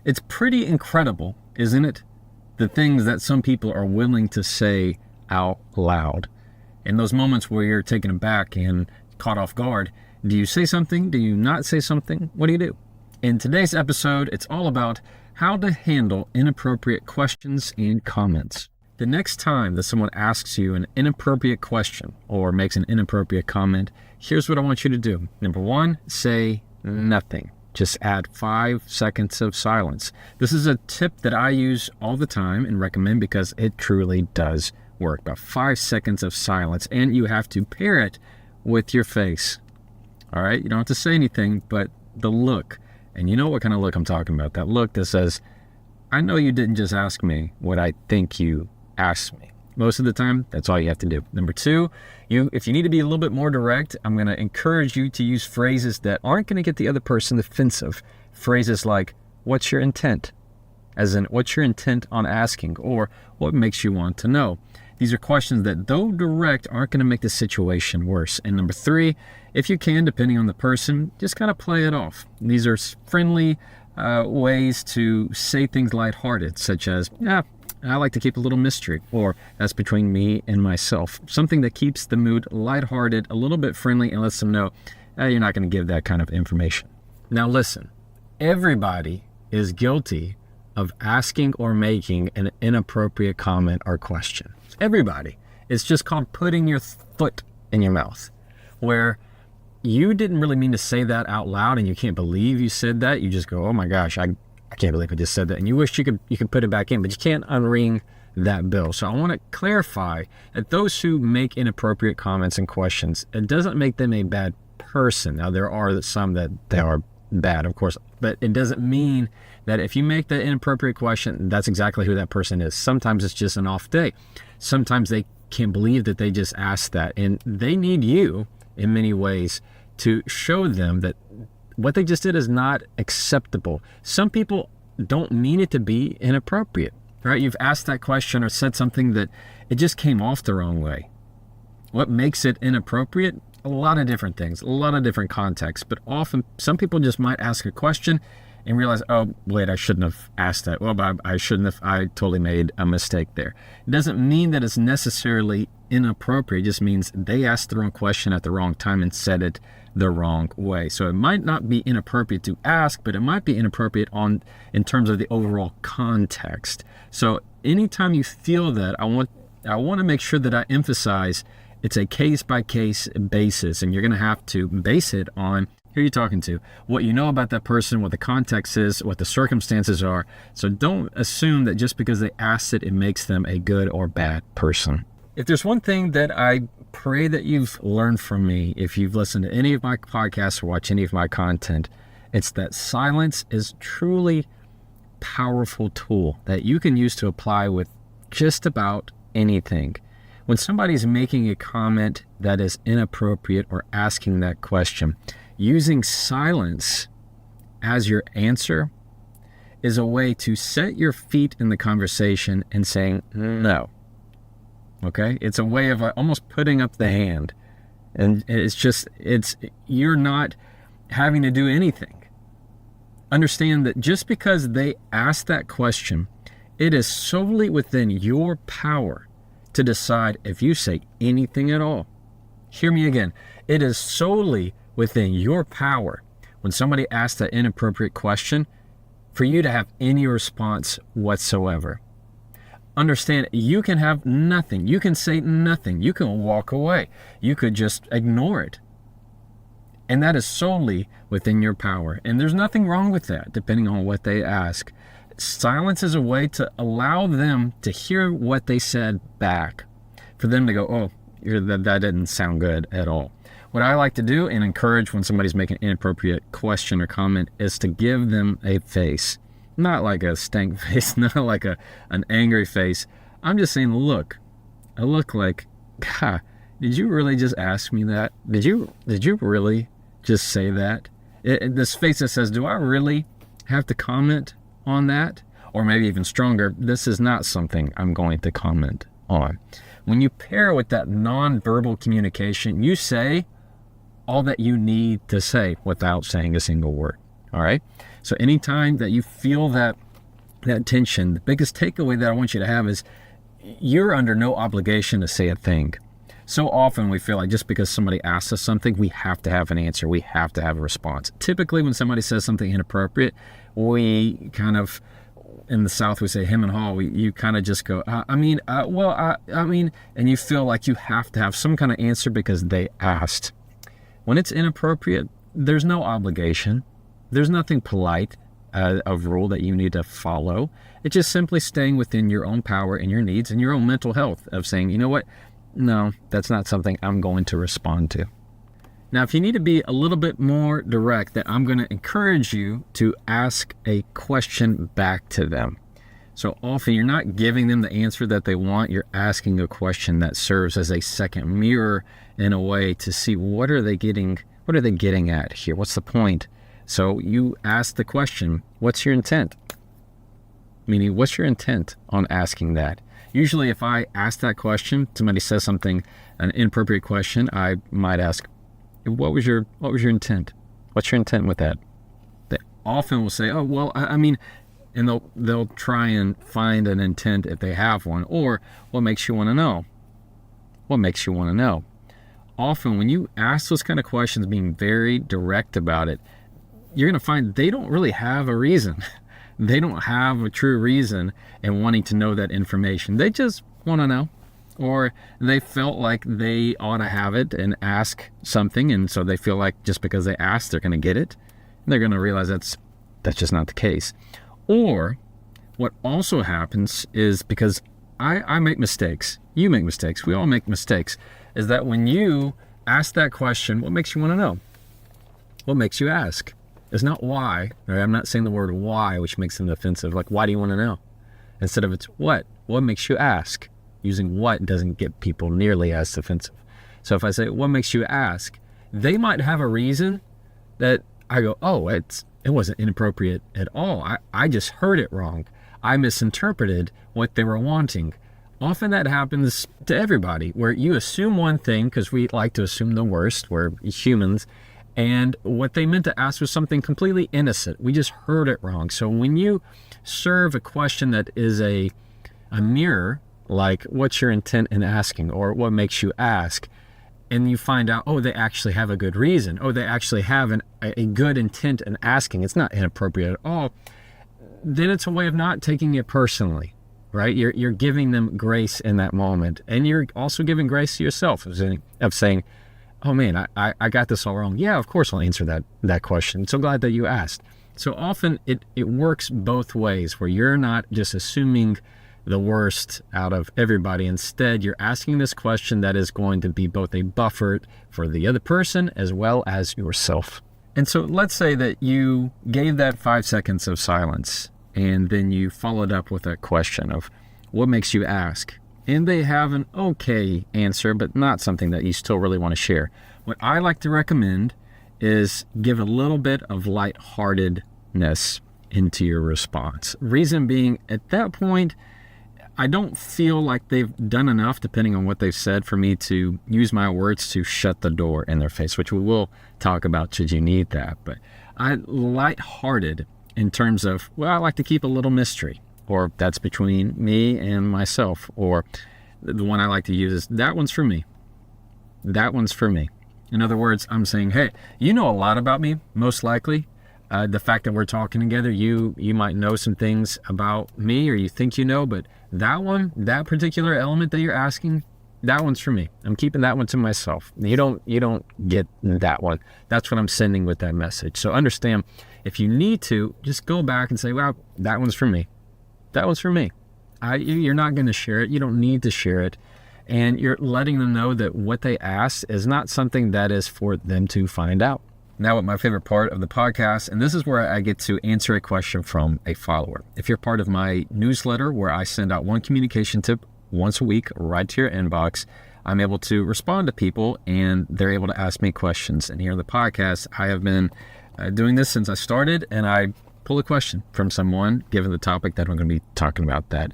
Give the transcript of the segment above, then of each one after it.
It's pretty incredible, isn't it? The things that some people are willing to say out loud. In those moments where you're taken aback and caught off guard, do you say something? Do you not say something? What do you do? In today's episode, it's all about how to handle inappropriate questions and comments. The next time that someone asks you an inappropriate question or makes an inappropriate comment, here's what I want you to do. Number one, say nothing. Just add 5 seconds of silence. This is a tip that I use all the time and recommend because it truly does work. About 5 seconds of silence, and you have to pair it with your face. All right? You don't have to say anything, but the look. And you know what kind of look I'm talking about. That look that says, I know you didn't just ask me what I think you asked me. Most of the time, that's all you have to do. Number two, if you need to be a little bit more direct, I'm going to encourage you to use phrases that aren't going to get the other person defensive. Phrases like, what's your intent? As in, what's your intent on asking? Or what makes you want to know? These are questions that, though direct, aren't going to make the situation worse. And number three, if you can, depending on the person, just kind of play it off. These are friendly ways to say things lighthearted, such as, I like to keep a little mystery, or that's between me and myself. Something that keeps the mood lighthearted, a little bit friendly, and lets them know you're not going to give that kind of information. Now listen, everybody is guilty of asking or making an inappropriate comment or question. Everybody. It's just called putting your foot in your mouth, where you didn't really mean to say that out loud and you can't believe you said that. You just go, oh my gosh, I can't believe I just said that. And you wish you could put it back in, but you can't unring that bell. So I want to clarify that those who make inappropriate comments and questions, it doesn't make them a bad person. Now, there are some that they are bad, of course, but it doesn't mean that if you make the inappropriate question, that's exactly who that person is. Sometimes it's just an off day. Sometimes they can't believe that they just asked that. And they need you, in many ways, to show them that what they just did is not acceptable. Some people don't mean it to be inappropriate, right? You've asked that question or said something that it just came off the wrong way. What makes it inappropriate? A lot of different things, a lot of different contexts, but often some people just might ask a question and realize, oh, wait, I shouldn't have asked that. Well, I shouldn't have, I totally made a mistake there. It doesn't mean that it's necessarily inappropriate. It just means they asked the wrong question at the wrong time and said it the wrong way. So it might not be inappropriate to ask, but it might be inappropriate in terms of the overall context. So anytime you feel that, I want to make sure that I emphasize it's a case-by-case basis, and you're going to have to base it on who you're talking to, what you know about that person, what the context is, what the circumstances are. So don't assume that just because they asked it, it makes them a good or bad person. If there's one thing that I pray that you've learned from me, if you've listened to any of my podcasts or watched any of my content, it's that silence is truly powerful tool that you can use to apply with just about anything. When somebody's making a comment that is inappropriate or asking that question, using silence as your answer is a way to set your feet in the conversation and saying no. Okay? It's a way of almost putting up the hand. And you're not having to do anything. Understand that just because they asked that question, it is solely within your power to decide if you say anything at all. Hear me again. It is solely within your power, when somebody asks that inappropriate question, for you to have any response whatsoever. Understand, you can have nothing. You can say nothing. You can walk away. You could just ignore it. And that is solely within your power. And there's nothing wrong with that, depending on what they ask. Silence is a way to allow them to hear what they said back. For them to go, oh, that didn't sound good at all. What I like to do and encourage when somebody's making an inappropriate question or comment is to give them a face. Not like a stank face, not like an angry face. I'm just saying, look. I look like, God, did you really just ask me that? Did you really just say that? This face that says, do I really have to comment on that? Or maybe even stronger, this is not something I'm going to comment on. When you pair with that nonverbal communication, you say all that you need to say without saying a single word. All right. So anytime that you feel that tension, the biggest takeaway that I want you to have is you're under no obligation to say a thing. So often we feel like just because somebody asks us something, we have to have an answer. We have to have a response. Typically when somebody says something inappropriate, we kind of, in the South we say hem and haw, you kind of just go, I mean, and you feel like you have to have some kind of answer because they asked. When it's inappropriate, there's no obligation. There's nothing polite, a rule that you need to follow. It's just simply staying within your own power and your needs and your own mental health of saying, you know what? No, that's not something I'm going to respond to. Now, if you need to be a little bit more direct, then I'm going to encourage you to ask a question back to them. So often you're not giving them the answer that they want. You're asking a question that serves as a second mirror in a way to see what are they getting at here? What's the point? So you ask the question, what's your intent? Meaning, what's your intent on asking that? Usually if I ask that question, somebody says something, an inappropriate question, I might ask, what was your intent? What's your intent with that? They often will say, oh, well, I mean, and they'll try and find an intent if they have one, or what makes you want to know? What makes you want to know? Often when you ask those kind of questions, being very direct about it, you're going to find they don't really have a reason. They don't have a true reason in wanting to know that information. They just want to know. Or they felt like they ought to have it and ask something, and so they feel like just because they asked, they're going to get it. And they're going to realize that's just not the case. Or what also happens is, because I make mistakes, you make mistakes, we all make mistakes, is that when you ask that question, what makes you want to know? What makes you ask? It's not why, right? I'm not saying the word why, which makes them offensive. Like, why do you want to know? Instead of it's what? What makes you ask? Using what doesn't get people nearly as offensive. So if I say, what makes you ask? They might have a reason that I go, oh, it wasn't inappropriate at all. I just heard it wrong. I misinterpreted what they were wanting. Often that happens to everybody, where you assume one thing because we like to assume the worst. We're humans. And what they meant to ask was something completely innocent. We just heard it wrong. So when you serve a question that is a mirror, like what's your intent in asking, or what makes you ask, and you find out, oh, they actually have a good reason. Oh, they actually have a good intent in asking. It's not inappropriate at all. Then it's a way of not taking it personally, right? You're giving them grace in that moment. And you're also giving grace to yourself of saying, oh man, I got this all wrong. Yeah, of course I'll answer that question. So glad that you asked. So often it works both ways, where you're not just assuming the worst out of everybody. Instead, you're asking this question that is going to be both a buffer for the other person as well as yourself. And so let's say that you gave that 5 seconds of silence, and then you followed up with a question of what makes you ask? And they have an okay answer, but not something that you still really want to share. What I like to recommend is give a little bit of lightheartedness into your response. Reason being, at that point, I don't feel like they've done enough, depending on what they've said, for me to use my words to shut the door in their face, which we will talk about should you need that. But lighthearted in terms of, well, I like to keep a little mystery, or that's between me and myself, or the one I like to use is, that one's for me. That one's for me. In other words, I'm saying, hey, you know a lot about me, most likely. The fact that we're talking together, you might know some things about me, or you think you know, but that particular element that you're asking, that one's for me. I'm keeping that one to myself. You don't get that one. That's what I'm sending with that message. So understand, if you need to, just go back and say, well, that one's for me. That one's for me. You're not going to share it. You don't need to share it. And you're letting them know that what they asked is not something that is for them to find out. Now, my favorite part of the podcast, and this is where I get to answer a question from a follower. If you're part of my newsletter, where I send out one communication tip once a week right to your inbox, I'm able to respond to people, and they're able to ask me questions. And here on the podcast, I have been doing this since I started, and I pull a question from someone, given the topic that I'm going to be talking about that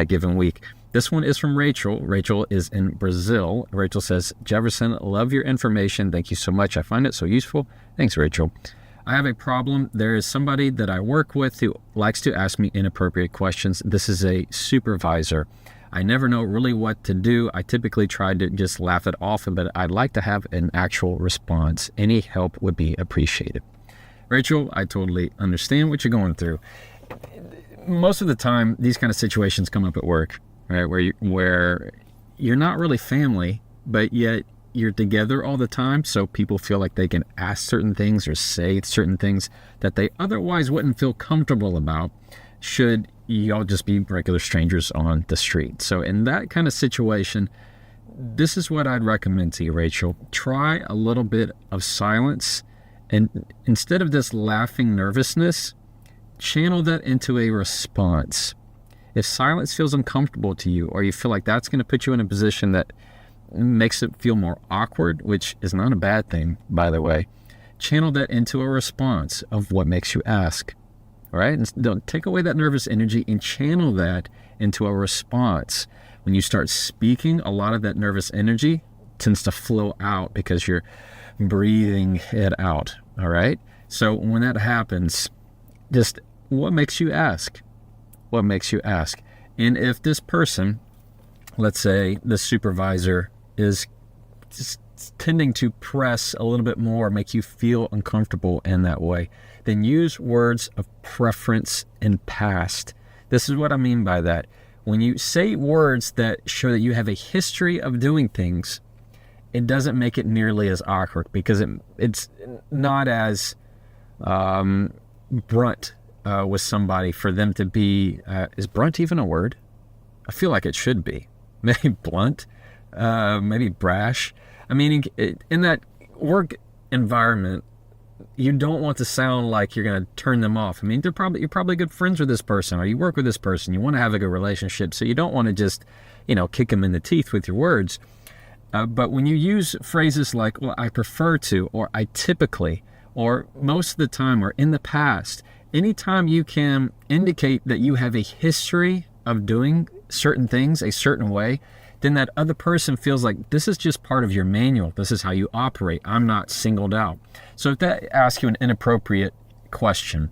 given week. This one is from Rachel. Rachel is in Brazil. Rachel says, Jefferson, love your information. Thank you so much. I find it so useful. Thanks, Rachel. I have a problem. There is somebody that I work with who likes to ask me inappropriate questions. This is a supervisor. I never know really what to do. I typically try to just laugh it off, but I'd like to have an actual response. Any help would be appreciated. Rachel, I totally understand what you're going through. Most of the time, these kind of situations come up at work, right? Where you're not really family, but yet you're together all the time, so people feel like they can ask certain things or say certain things that they otherwise wouldn't feel comfortable about should y'all just be regular strangers on the street. So in that kind of situation, this is what I'd recommend to you, Rachel. Try a little bit of silence, and instead of this laughing nervousness, channel that into a response. If silence feels uncomfortable to you, or you feel like that's going to put you in a position that makes it feel more awkward, which is not a bad thing, by the way, channel that into a response of what makes you ask. All right? And don't take away that nervous energy and channel that into a response. When you start speaking, a lot of that nervous energy tends to flow out because you're breathing it out. All right? So when that happens, just what makes you ask? What makes you ask? And if this person, let's say the supervisor, is just tending to press a little bit more, make you feel uncomfortable in that way, then use words of preference and past. This is what I mean by that. When you say words that show that you have a history of doing things, it doesn't make it nearly as awkward because it's not as brunt with somebody for them to be, is brunt even a word? I feel like it should be. Maybe blunt, maybe brash. I mean, in that work environment, you don't want to sound like you're going to turn them off. I mean, you're probably good friends with this person, or you work with this person. You want to have a good relationship, so you don't want to just, kick them in the teeth with your words. But when you use phrases like, well, I prefer to, or I typically, or most of the time, or in the past, anytime you can indicate that you have a history of doing certain things a certain way, then that other person feels like this is just part of your manual. This is how you operate. I'm not singled out. So if that asks you an inappropriate question,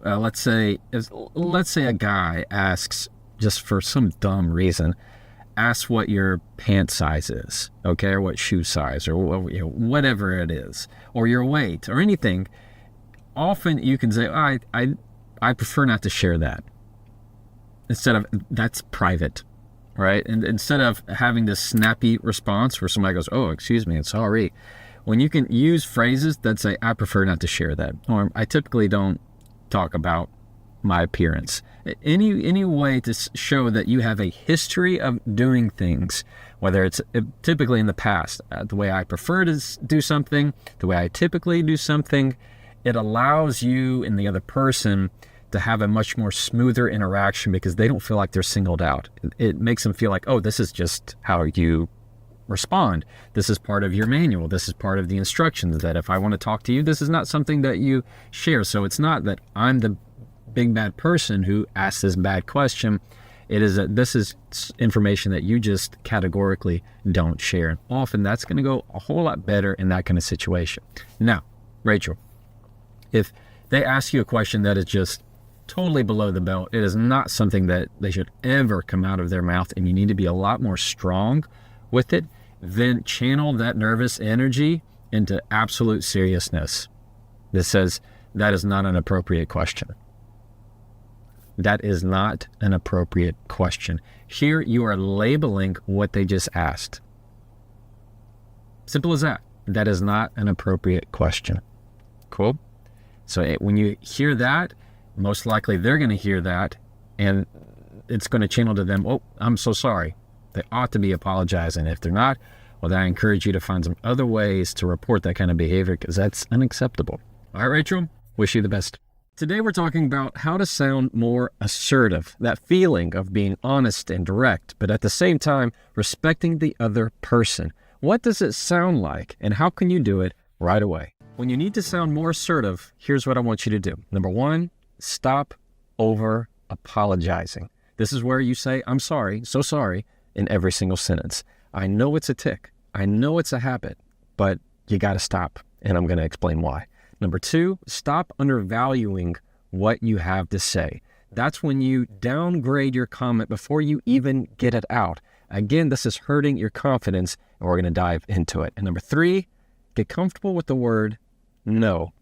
let's say a guy asks, just for some dumb reason, asks what your pant size is, okay, or what shoe size, or whatever it is, or your weight, or anything. Often you can say, I prefer not to share that. Instead of, that's private, right? And instead of having this snappy response where somebody goes, oh, excuse me, sorry. When you can use phrases that say, I prefer not to share that, or I typically don't talk about my appearance. Any way to show that you have a history of doing things, whether it's typically in the past, the way I prefer to do something, the way I typically do something, it allows you and the other person to have a much more smoother interaction because they don't feel like they're singled out. It makes them feel like, oh, this is just how you respond. This is part of your manual. This is part of the instructions that if I want to talk to you, this is not something that you share. So it's not that I'm the big bad person who asked this bad question. It is that this is information that you just categorically don't share. And often that's going to go a whole lot better in that kind of situation. Now, Rachel, if they ask you a question that is just totally below the belt, it is not something that they should ever come out of their mouth, and you need to be a lot more strong with it, then channel that nervous energy into absolute seriousness. This says, that is not an appropriate question. That is not an appropriate question. Here you are labeling what they just asked. Simple as that. That is not an appropriate question. Cool? So when you hear that, most likely they're going to hear that, and it's going to channel to them, oh, I'm so sorry. They ought to be apologizing. If they're not, well, then I encourage you to find some other ways to report that kind of behavior because that's unacceptable. All right, Rachel, wish you the best. Today we're talking about how to sound more assertive, that feeling of being honest and direct, but at the same time, respecting the other person. What does it sound like, and how can you do it right away? When you need to sound more assertive, here's what I want you to do. Number one, stop over apologizing. This is where you say, I'm sorry, so sorry, in every single sentence. I know it's a tick. I know it's a habit, but you got to stop, and I'm going to explain why. Number 2, stop undervaluing what you have to say. That's when you downgrade your comment before you even get it out. Again, this is hurting your confidence, and we're going to dive into it. And number 3, get comfortable with the word no.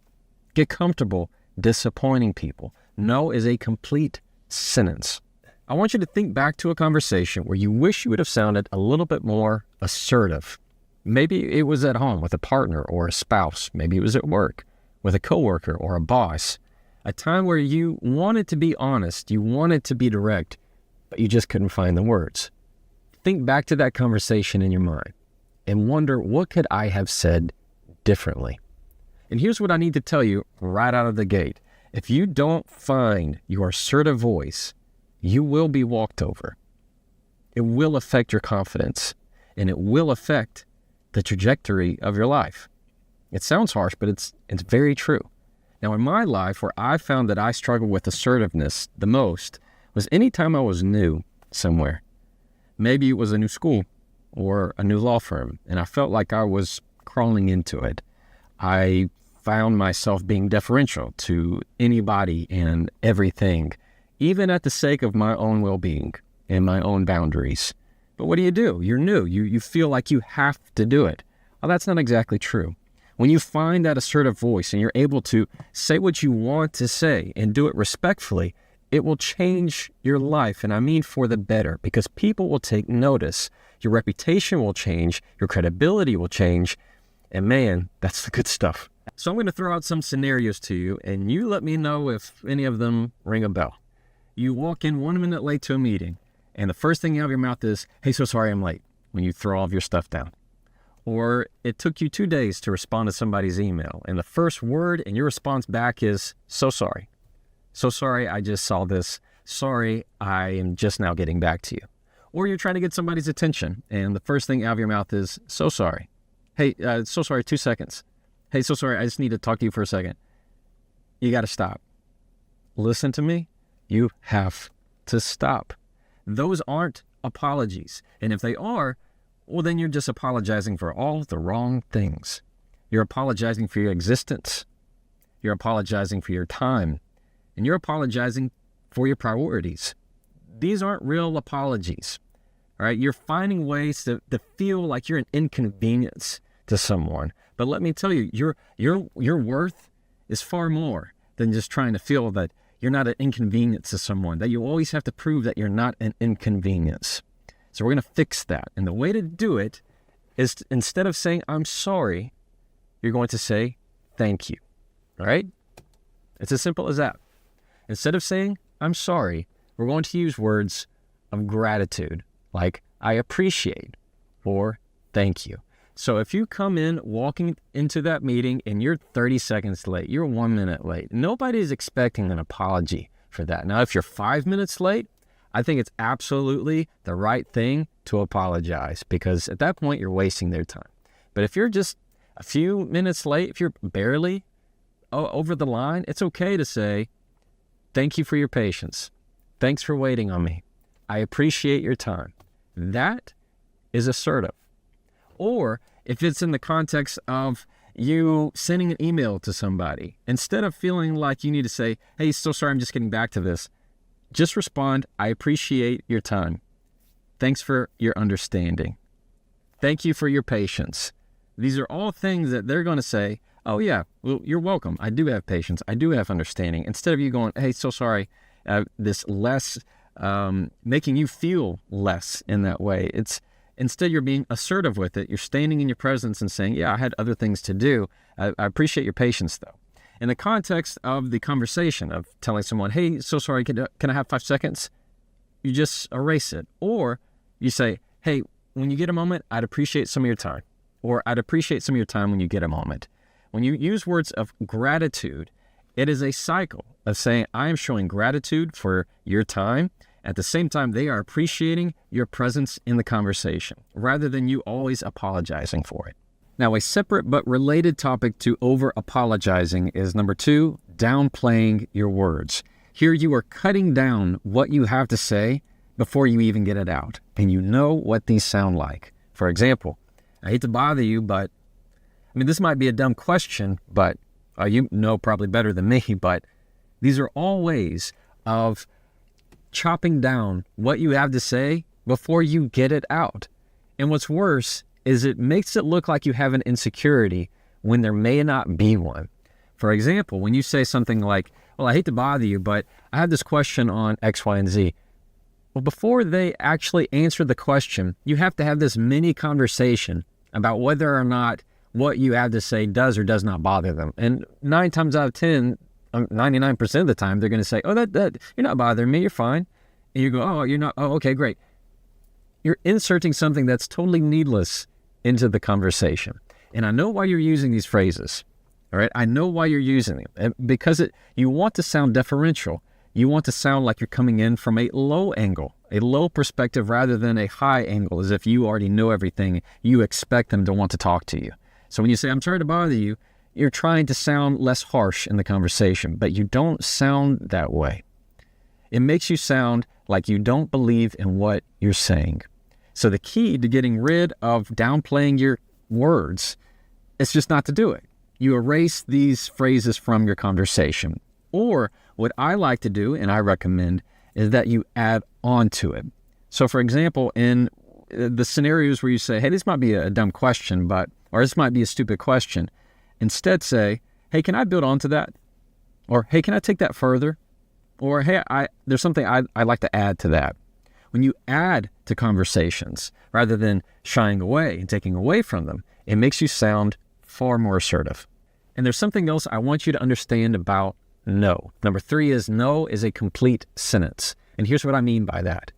Get comfortable disappointing people. No is a complete sentence. I want you to think back to a conversation where you wish you would have sounded a little bit more assertive. Maybe it was at home with a partner or a spouse. Maybe it was at work with a coworker or a boss. A time where you wanted to be honest, you wanted to be direct, but you just couldn't find the words. Think back to that conversation in your mind and wonder, what could I have said differently? And here's what I need to tell you right out of the gate. If you don't find your assertive voice, you will be walked over. It will affect your confidence, and it will affect the trajectory of your life. It sounds harsh, but it's very true. Now, in my life, where I found that I struggled with assertiveness the most was anytime I was new somewhere. Maybe it was a new school or a new law firm, and I felt like I was crawling into it. I found myself being deferential to anybody and everything, even at the sake of my own well-being and my own boundaries. But what do? You're new. You feel like you have to do it. Well, that's not exactly true. When you find that assertive voice and you're able to say what you want to say and do it respectfully, it will change your life, and I mean for the better, because people will take notice. Your reputation will change, your credibility will change, and man, that's the good stuff. So I'm going to throw out some scenarios to you, and you let me know if any of them ring a bell. You walk in 1 minute late to a meeting, and the first thing out of your mouth is, "Hey, so sorry I'm late," when you throw all of your stuff down. Or it took you 2 days to respond to somebody's email, and the first word in your response back is, "So sorry. So sorry, I just saw this. Sorry, I am just now getting back to you." Or you're trying to get somebody's attention, and the first thing out of your mouth is, "So sorry. Hey, so sorry, 2 seconds. Hey, so sorry, I just need to talk to you for a second." You got to stop. Listen to me. You have to stop. Those aren't apologies. And if they are, well, then you're just apologizing for all the wrong things. You're apologizing for your existence. You're apologizing for your time. And you're apologizing for your priorities. These aren't real apologies. All right? You're finding ways to feel like you're an inconvenience to someone. But let me tell you, your worth is far more than just trying to feel that you're not an inconvenience to someone, that you always have to prove that you're not an inconvenience. So we're going to fix that. And the way to do it is instead of saying, "I'm sorry," you're going to say, "Thank you." All right? It's as simple as that. Instead of saying, "I'm sorry," we're going to use words of gratitude, like "I appreciate" or "thank you." So if you come in walking into that meeting and you're 30 seconds late, you're 1 minute late, nobody's expecting an apology for that. Now, if you're 5 minutes late, I think it's absolutely the right thing to apologize, because at that point you're wasting their time. But if you're just a few minutes late, if you're barely over the line, it's okay to say, "Thank you for your patience. Thanks for waiting on me. I appreciate your time." That is assertive. Or if it's in the context of you sending an email to somebody, instead of feeling like you need to say, "Hey, so sorry, I'm just getting back to this," just respond, "I appreciate your time. Thanks for your understanding. Thank you for your patience." These are all things that they're going to say, "Oh yeah, well, you're welcome. I do have patience. I do have understanding." Instead of you going, "Hey, so sorry," this less, making you feel less in that way. Instead, you're being assertive with it. You're standing in your presence and saying, "Yeah, I had other things to do. I appreciate your patience, though." In the context of the conversation of telling someone, "Hey, so sorry, can I have 5 seconds?" You just erase it. Or you say, "Hey, when you get a moment, I'd appreciate some of your time." Or "I'd appreciate some of your time when you get a moment." When you use words of gratitude, it is a cycle of saying, "I am showing gratitude for your time." At the same time, they are appreciating your presence in the conversation, rather than you always apologizing for it. Now, a separate but related topic to over-apologizing is number 2, downplaying your words. Here you are cutting down what you have to say before you even get it out, and you know what these sound like. For example, "I hate to bother you, but," this might be a dumb question, but You know probably better than me, but these are all ways of chopping down what you have to say before you get it out. And what's worse is it makes it look like you have an insecurity when there may not be one. For example, when you say something like, well, I hate to bother you, but I have this question on X, Y, and Z. Well, before they actually answer the question, you have to have this mini conversation about whether or not what you have to say does or does not bother them. And 9 times out of 10, 99% of the time, they're going to say, oh, that you're not bothering me, you're fine. And you go, oh, you're not, oh, okay, great. You're inserting something that's totally needless into the conversation. And I know why you're using these phrases, all right? I know why you're using them. Because you want to sound deferential. You want to sound like you're coming in from a low angle, a low perspective rather than a high angle, as if you already know everything. You expect them to want to talk to you. So when you say, I'm sorry to bother you, you're trying to sound less harsh in the conversation, but you don't sound that way. It makes you sound like you don't believe in what you're saying. So the key to getting rid of downplaying your words is just not to do it. You erase these phrases from your conversation. Or what I like to do, and I recommend, is that you add on to it. So for example, in the scenarios where you say, hey, this might be a dumb question, or this might be a stupid question, instead say, hey, can I build onto that? Or, hey, can I take that further? Or, hey, there's something I'd like to add to that. When you add to conversations, rather than shying away and taking away from them, it makes you sound far more assertive. And there's something else I want you to understand about no. Number 3 is no is a complete sentence. And here's what I mean by that.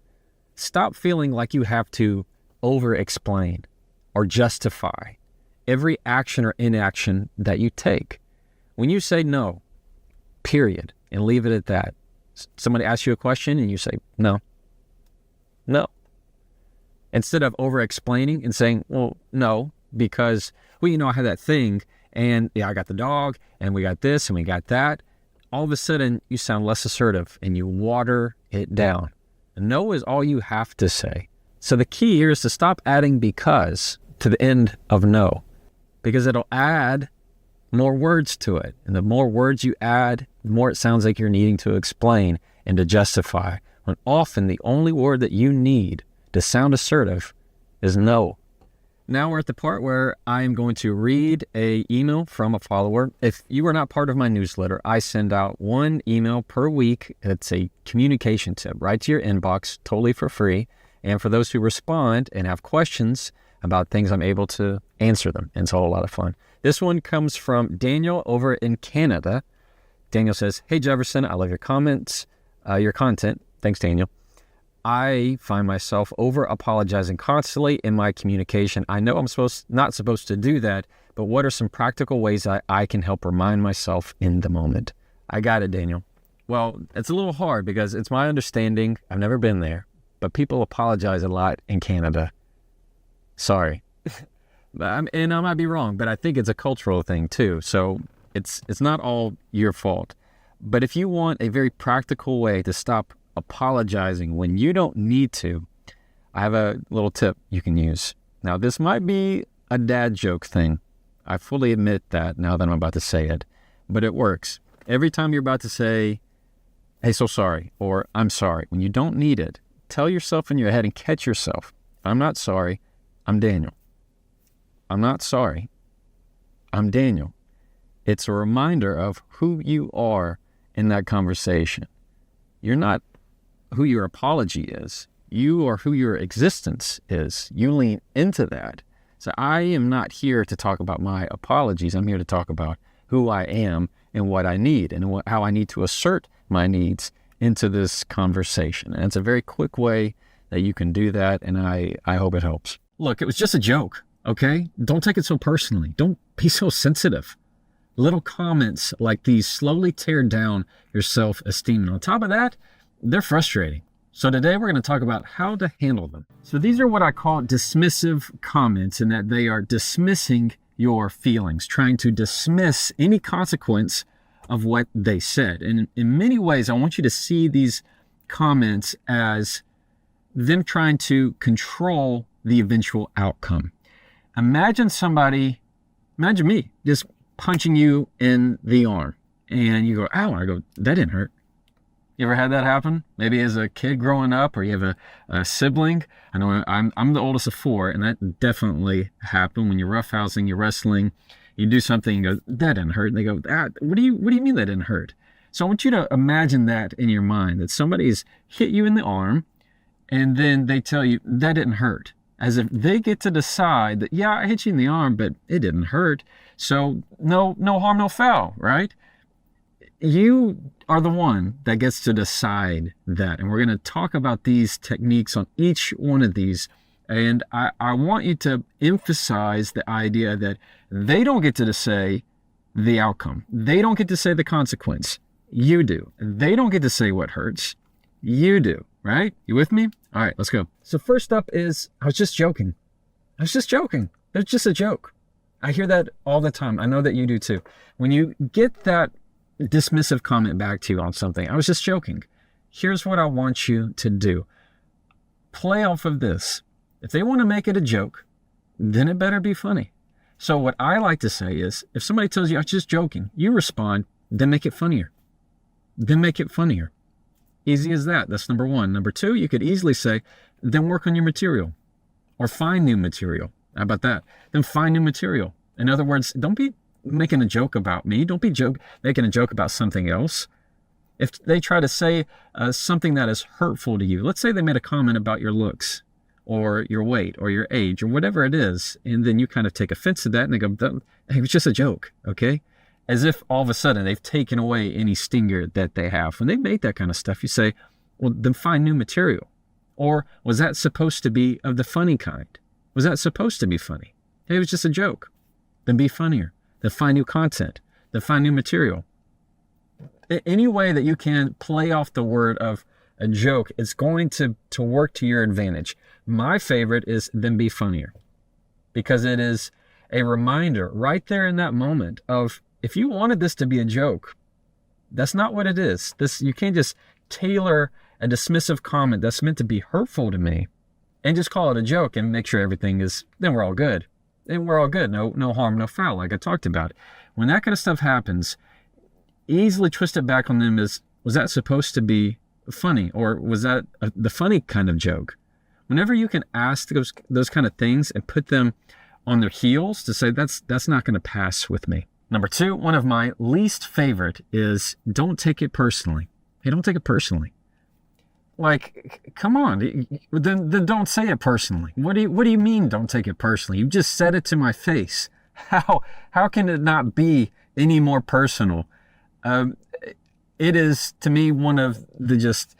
Stop feeling like you have to over-explain or justify every action or inaction that you take. When you say no, period, and leave it at that. Somebody asks you a question and you say, no. No. Instead of over-explaining and saying, well, no, because, well, you know, I have that thing, and yeah, I got the dog, and we got this, and we got that. All of a sudden, you sound less assertive, and you water it down. No is all you have to say. So the key here is to stop adding because to the end of no, because it'll add more words to it. And the more words you add, the more it sounds like you're needing to explain and to justify, when often the only word that you need to sound assertive is no. Now we're at the part where I am going to read an email from a follower. If you are not part of my newsletter, I send out 1 email per week. It's a communication tip right to your inbox, totally for free. And for those who respond and have questions about things, I'm able to answer them. And it's a whole lot of fun. This one comes from Daniel over in Canada. Daniel says, hey, Jefferson, I love your comments, your content. Thanks, Daniel. I find myself over-apologizing constantly in my communication. I know I'm not supposed to do that, but what are some practical ways I can help remind myself in the moment? I got it, Daniel. Well, it's a little hard because it's my understanding, I've never been there, but people apologize a lot in Canada. Sorry. And I might be wrong, but I think it's a cultural thing too. So it's not all your fault. But if you want a very practical way to stop apologizing when you don't need to, I have a little tip you can use. Now, this might be a dad joke thing. I fully admit that now that I'm about to say it, but it works. Every time you're about to say, hey, so sorry, or I'm sorry, when you don't need it, tell yourself in your head and catch yourself. I'm not sorry, I'm Daniel. I'm not sorry, I'm Daniel. It's a reminder of who you are in that conversation. You're not who your apology is. You are who your existence is. You lean into that. So I am not here to talk about my apologies. I'm here to talk about who I am and what I need and how I need to assert my needs into this conversation. And it's a very quick way that you can do that, and I hope it helps. Look, it was just a joke, okay? Don't take it so personally. Don't be so sensitive. Little comments like these slowly tear down your self-esteem. And on top of that, they're frustrating. So today we're going to talk about how to handle them. So these are what I call dismissive comments, in that they are dismissing your feelings, trying to dismiss any consequence of what they said. And in many ways, I want you to see these comments as them trying to control the eventual outcome. Imagine me, just punching you in the arm and you go, ow, I go, that didn't hurt. You ever had that happen? Maybe as a kid growing up, or you have a sibling. I know I'm the oldest of 4, and that definitely happened when you're roughhousing, you're wrestling, you do something, and you go, that didn't hurt. And they go, what do you mean that didn't hurt? So I want you to imagine that in your mind, that somebody's hit you in the arm, and then they tell you that didn't hurt. As if they get to decide that, yeah, I hit you in the arm, but it didn't hurt. So no harm, no foul, right? You are the one that gets to decide that. And we're going to talk about these techniques on each one of these. And I want you to emphasize the idea that they don't get to say the outcome. They don't get to say the consequence. You do. They don't get to say what hurts. You do, right? You with me? All right, let's go. So first up is, I was just joking. I was just joking. It was just a joke. I hear that all the time. I know that you do too. When you get that dismissive comment back to you on something, I was just joking. Here's what I want you to do. Play off of this. If they want to make it a joke, then it better be funny. So what I like to say is, if somebody tells you, I was just joking, you respond, then make it funnier. Then make it funnier. Easy as that. That's number one. Number two, you could easily say, then work on your material or find new material. How about that? Then find new material. In other words, don't be making a joke about me. Don't be making a joke about something else. If they try to say something that is hurtful to you, let's say they made a comment about your looks or your weight or your age or whatever it is, and then you kind of take offense to that and they go, hey, it was just a joke, okay? As if all of a sudden they've taken away any stinger that they have. When they made that kind of stuff, you say, well, then find new material. Or was that supposed to be of the funny kind? Was that supposed to be funny? Hey, it was just a joke. Then be funnier. Then find new content. Then find new material. Any way that you can play off the word of a joke, it's going to work to your advantage. My favorite is then be funnier, because it is a reminder right there in that moment of, if you wanted this to be a joke, that's not what it is. You can't just tailor a dismissive comment that's meant to be hurtful to me and just call it a joke and make sure everything is, then we're all good. And we're all good. No harm, no foul, like I talked about. When that kind of stuff happens, easily twist it back on them as, was that supposed to be funny? Or was that the funny kind of joke? Whenever you can ask those kind of things and put them on their heels to say, that's not going to pass with me. Number two, one of my least favorite is, don't take it personally. Hey, don't take it personally. Like, come on, then don't say it personally. What do you mean don't take it personally? You just said it to my face. How can it not be any more personal? It is, to me, one of just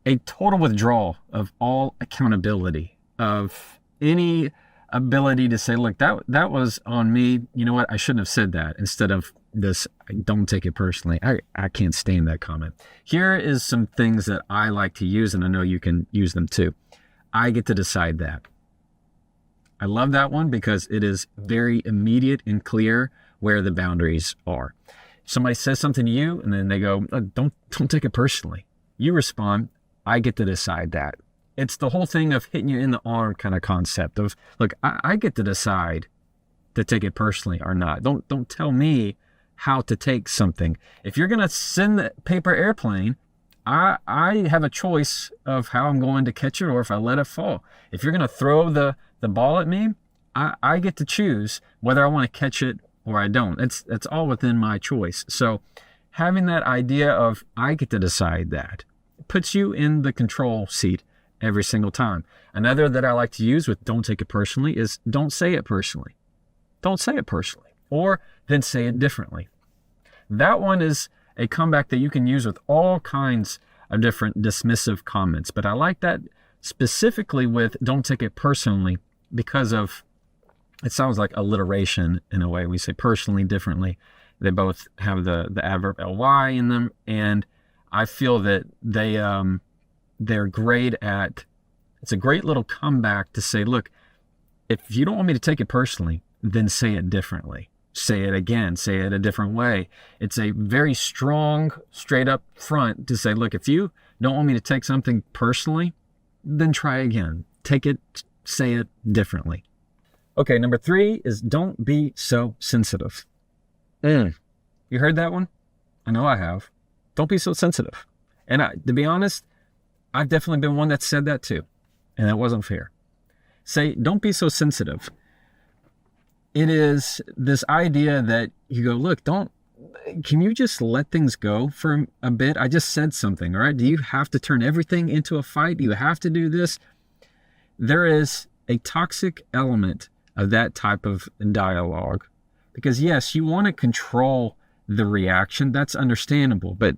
a total withdrawal of all accountability, of any ability to say, look, that was on me. You know what? I shouldn't have said that, instead of this, don't take it personally. I can't stand that comment. Here is some things that I like to use, and I know you can use them too. I get to decide that. I love that one because it is very immediate and clear where the boundaries are. Somebody says something to you and then they go, don't take it personally. You respond, I get to decide that. It's the whole thing of hitting you in the arm kind of concept of, look, I get to decide to take it personally or not. Don't tell me how to take something. If you're going to send the paper airplane, I have a choice of how I'm going to catch it or if I let it fall. If you're going to throw the ball at me, I get to choose whether I want to catch it or I don't. It's all within my choice. So having that idea of I get to decide that puts you in the control seat every single time. Another that I like to use with don't take it personally is don't say it personally. Don't say it personally. Or then say it differently. That one is a comeback that you can use with all kinds of different dismissive comments. But I like that specifically with don't take it personally because of, it sounds like alliteration in a way. We say personally differently. They both have the adverb ly in them. And I feel that they're great at, it's a great little comeback to say, look, if you don't want me to take it personally, then say it differently. Say it again, say it a different way. It's a very strong, straight up front to say, look, if you don't want me to take something personally, then try again. Take it, say it differently. Okay, number three is don't be so sensitive. You heard that one? I know I have. Don't be so sensitive. And to be honest, I've definitely been one that said that too. And that wasn't fair. Say, don't be so sensitive. It is this idea that you go, look, can you just let things go for a bit? I just said something, all right? Do you have to turn everything into a fight? Do you have to do this? There is a toxic element of that type of dialogue. Because yes, you want to control the reaction. That's understandable, but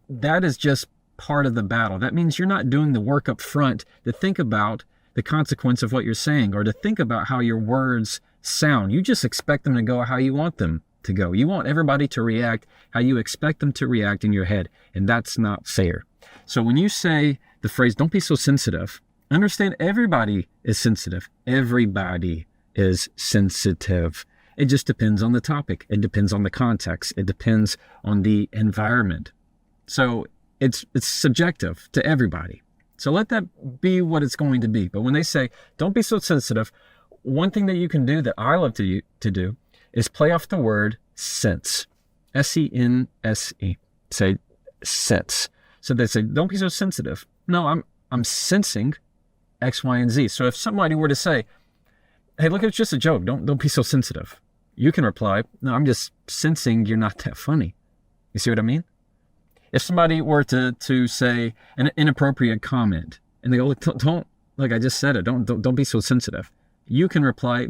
that is just part of the battle. That means you're not doing the work up front to think about the consequence of what you're saying or to think about how your words sound. You just expect them to go how you want them to go. You want everybody to react how you expect them to react in your head, and that's not fair. So when you say the phrase, don't be so sensitive, understand everybody is sensitive. Everybody is sensitive. It just depends on the topic. It depends on the context. It depends on the environment. So it's subjective to everybody. So let that be what it's going to be. But when they say, don't be so sensitive, one thing that you can do that I love to do is play off the word sense. S-E-N-S-E. Say sense. So they say, don't be so sensitive. No, I'm sensing X, Y, and Z. So if somebody were to say, hey, look, it's just a joke. Don't be so sensitive. You can reply, no, I'm just sensing you're not that funny. You see what I mean? If somebody were to say an inappropriate comment and they go, look, don't, like I just said it, don't be so sensitive. You can reply,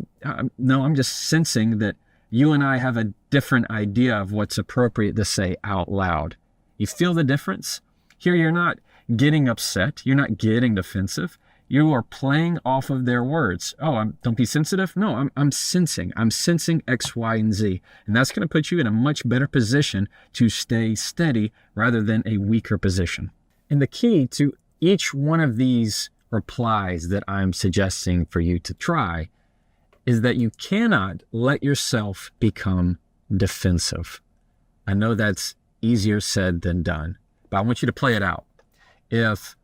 no, I'm just sensing that you and I have a different idea of what's appropriate to say out loud. You feel the difference? Here, you're not getting upset. You're not getting defensive. You are playing off of their words. Oh, don't be sensitive? No, I'm sensing. I'm sensing X, Y, and Z. And that's going to put you in a much better position to stay steady rather than a weaker position. And the key to each one of these replies that I'm suggesting for you to try is that you cannot let yourself become defensive. I know that's easier said than done, but I want you to play it out. If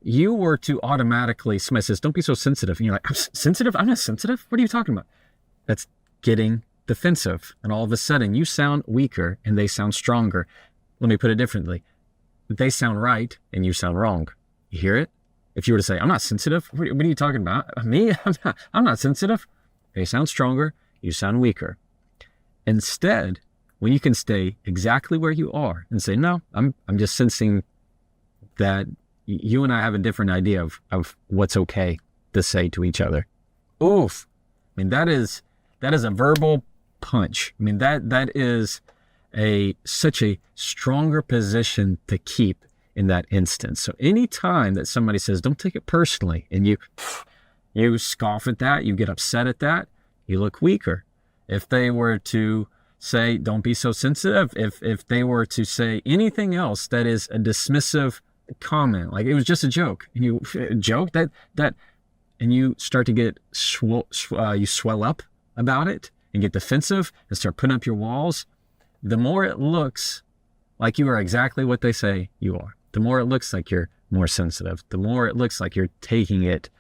you were to automatically, somebody says, don't be so sensitive. And you're like, I'm sensitive? I'm not sensitive. What are you talking about? That's getting defensive. And all of a sudden you sound weaker and they sound stronger. Let me put it differently. They sound right and you sound wrong. You hear it? If you were to say, I'm not sensitive. What are you talking about? Me? I'm not sensitive. They sound stronger. You sound weaker. Instead, when you can stay exactly where you are and say, no, I'm just sensing that you and I have a different idea of what's okay to say to each other. Oof. I mean, that is a verbal punch. I mean, that is such a stronger position to keep in that instance. So any time that somebody says, don't take it personally, and you scoff at that, you get upset at that, you look weaker. If they were to say, don't be so sensitive, if they were to say anything else that is a dismissive comment, like it was just a joke, and you joke that and you start to get you swell up about it and get defensive and start putting up your walls, the more it looks like you are exactly what they say you are, the more it looks like you're more sensitive, the more it looks like you're taking it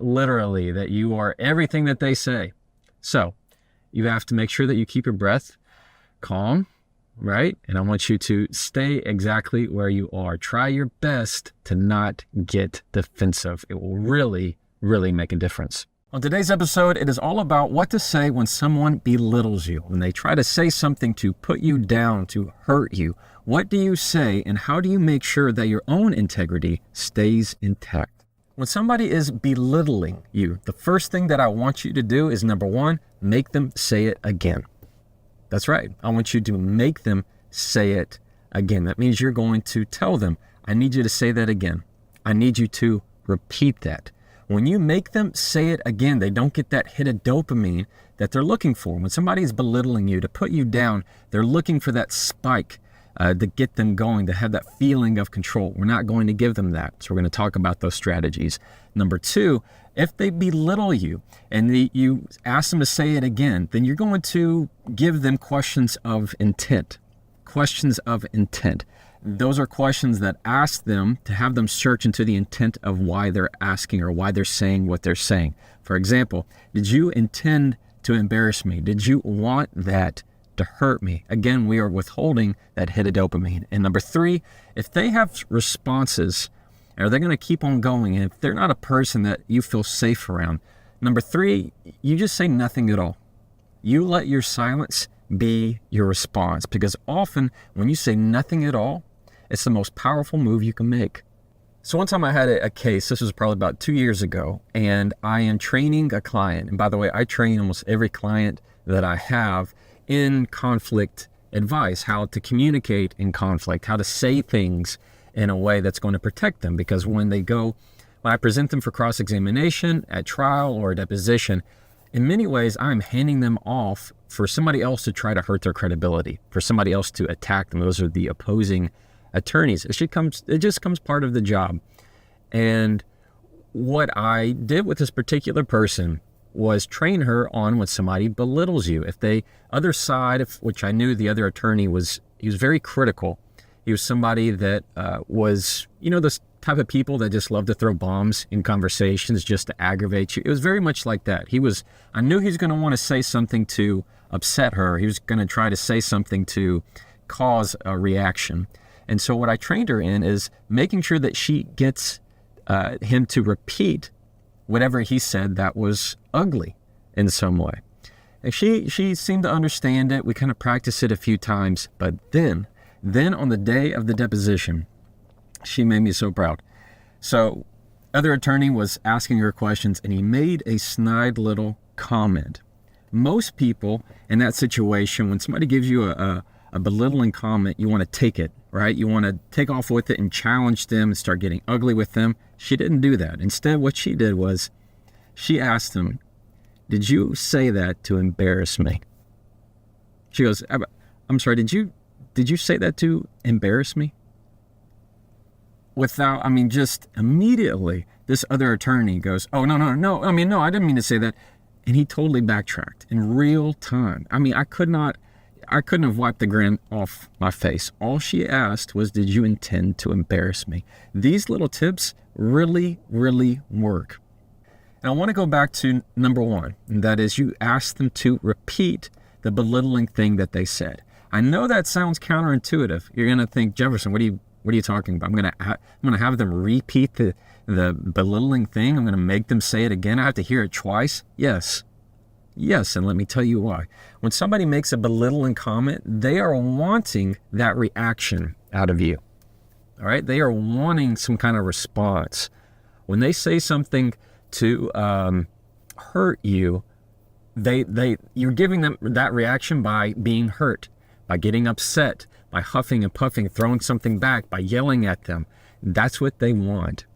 literally, that you are everything that they say. So you have to make sure that you keep your breath calm, right? And I want you to stay exactly where you are. Try your best to not get defensive. It will really, really make a difference. On today's episode, it is all about what to say when someone belittles you, when they try to say something to put you down, to hurt you. What do you say, and how do you make sure that your own integrity stays intact? When somebody is belittling you, the first thing that I want you to do is, number one, make them say it again. That's right. I want you to make them say it again. That means you're going to tell them, I need you to say that again. I need you to repeat that. When you make them say it again, they don't get that hit of dopamine that they're looking for. When somebody is belittling you, to put you down, they're looking for that spike to get them going, to have that feeling of control. We're not going to give them that. So we're going to talk about those strategies. Number two, if they belittle you and you ask them to say it again, then you're going to give them questions of intent. Questions of intent. Those are questions that ask them to have them search into the intent of why they're asking or why they're saying what they're saying. For example, did you intend to embarrass me? Did you want that to hurt me. Again, we are withholding that hit of dopamine. And number 3, if they have responses, or they're going to keep on going, and if they're not a person that you feel safe around, number 3, you just say nothing at all. You let your silence be your response, because often when you say nothing at all, it's the most powerful move you can make. So one time I had a case, this was probably about 2 years ago, and I am training a client. And by the way, I train almost every client that I have in conflict advice, how to communicate in conflict, how to say things in a way that's going to protect them. Because when I present them for cross-examination at trial or a deposition, in many ways, I'm handing them off for somebody else to try to hurt their credibility, for somebody else to attack them. Those are the opposing attorneys. It just comes part of the job. And what I did with this particular person was train her on when somebody belittles you. If they, other side, which I knew the other attorney he was very critical. He was somebody that was, this type of people that just love to throw bombs in conversations just to aggravate you. It was very much like that. I knew he was going to want to say something to upset her. He was going to try to say something to cause a reaction. And so what I trained her in is making sure that she gets him to repeat whatever he said that was ugly in some way. And she seemed to understand it. We kind of practiced it a few times, but then on the day of the deposition, she made me so proud. So other attorney was asking her questions, and he made a snide little comment. Most people in that situation, when somebody gives you a belittling comment, you want to take it, right? You want to take off with it and challenge them and start getting ugly with them. She didn't do that. Instead, what she did was she asked him, "Did you say that to embarrass me?" She goes, "I'm sorry, did you say that to embarrass me?" Just immediately, this other attorney goes, "Oh, no, I didn't mean to say that." And he totally backtracked in real time. I couldn't have wiped the grin off my face. All she asked was, "Did you intend to embarrass me?" These little tips really, really work. And I want to go back to number 1, and that is you ask them to repeat the belittling thing that they said. I know that sounds counterintuitive. You're going to think, Jefferson, what are you talking about? I'm going to have them repeat the belittling thing. I'm going to make them say it again. I have to hear it twice. Yes, and let me tell you why. When somebody makes a belittling comment, they are wanting that reaction out of you. All right? They are wanting some kind of response. When they say something to hurt you, you're giving them that reaction by being hurt, by getting upset, by huffing and puffing, throwing something back, by yelling at them. That's what they want.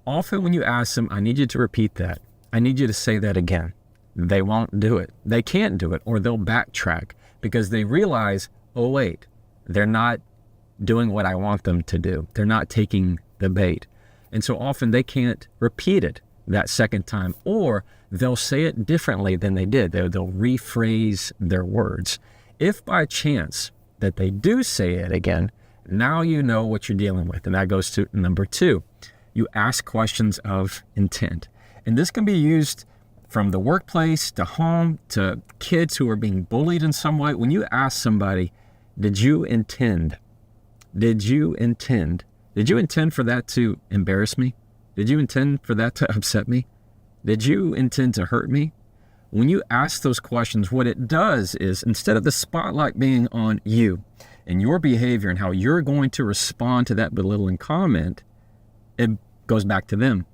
Often when you ask them, "I need you to repeat that. I need you to say that again," they won't do it. They can't do it, or they'll backtrack because they realize, oh wait, they're not doing what I want them to do. They're not taking the bait. And so often they can't repeat it that second time, or they'll say it differently than they did. They'll rephrase their words. If by chance that they do say it again, now you know what you're dealing with. And that goes to number 2. You ask questions of intent. And this can be used from the workplace to home to kids who are being bullied in some way. When you ask somebody, "Did you intend? Did you intend for that to embarrass me? Did you intend for that to upset me? Did you intend to hurt me?" When you ask those questions, what it does is, instead of the spotlight being on you and your behavior and how you're going to respond to that belittling comment, it goes back to them.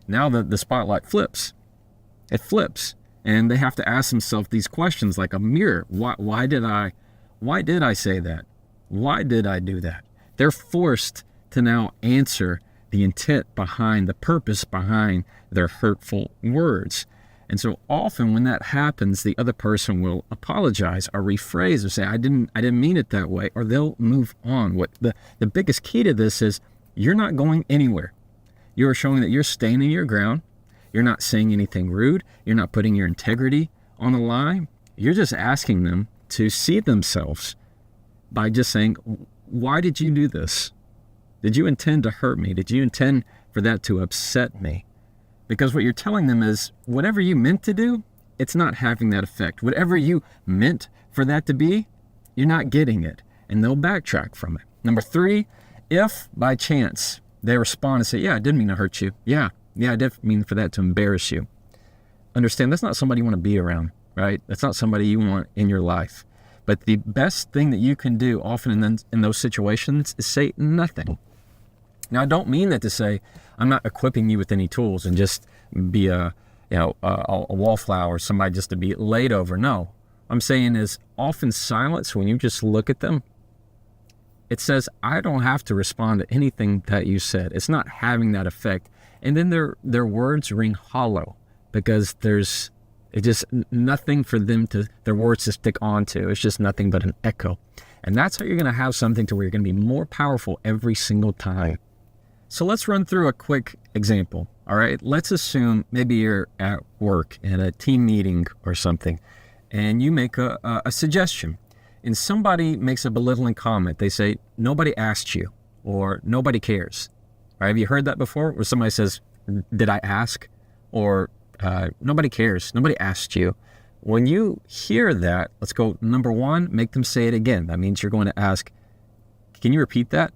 Now the spotlight flips. It flips. And they have to ask themselves these questions like a mirror. Why did I say that? Why did I do that? They're forced to now answer the intent behind, the purpose behind their hurtful words. And so often when that happens, the other person will apologize or rephrase or say, I didn't mean it that way, or they'll move on. What the biggest key to this is you're not going anywhere. You are showing that you're standing your ground. You're not saying anything rude. You're not putting your integrity on the line. You're just asking them to see themselves by just saying, why did you do this? Did you intend to hurt me? Did you intend for that to upset me? Because what you're telling them is, whatever you meant to do, it's not having that effect. Whatever you meant for that to be, you're not getting it, and they'll backtrack from it. Number 3, if by chance they respond and say, yeah, I didn't mean to hurt you. Yeah, I did mean for that to embarrass you. Understand, that's not somebody you want to be around, right? That's not somebody you want in your life. But the best thing that you can do often in those situations is say nothing. Now, I don't mean that to say I'm not equipping you with any tools and just be a wallflower, somebody just to be laid over. No, I'm saying is often silence, when you just look at them, it says, I don't have to respond to anything that you said. It's not having that effect. And then their words ring hollow because it's just nothing for them their words to stick onto. It's just nothing but an echo. And that's how you're going to have something to where you're going to be more powerful every single time. So let's run through a quick example. All right. Let's assume maybe you're at work at a team meeting or something, and you make a suggestion, and somebody makes a belittling comment. They say, nobody asked you, or nobody cares. All right, have you heard that before? Where somebody says, did I ask? Or nobody cares. Nobody asked you. When you hear that, let's go, number 1, make them say it again. That means you're going to ask, can you repeat that?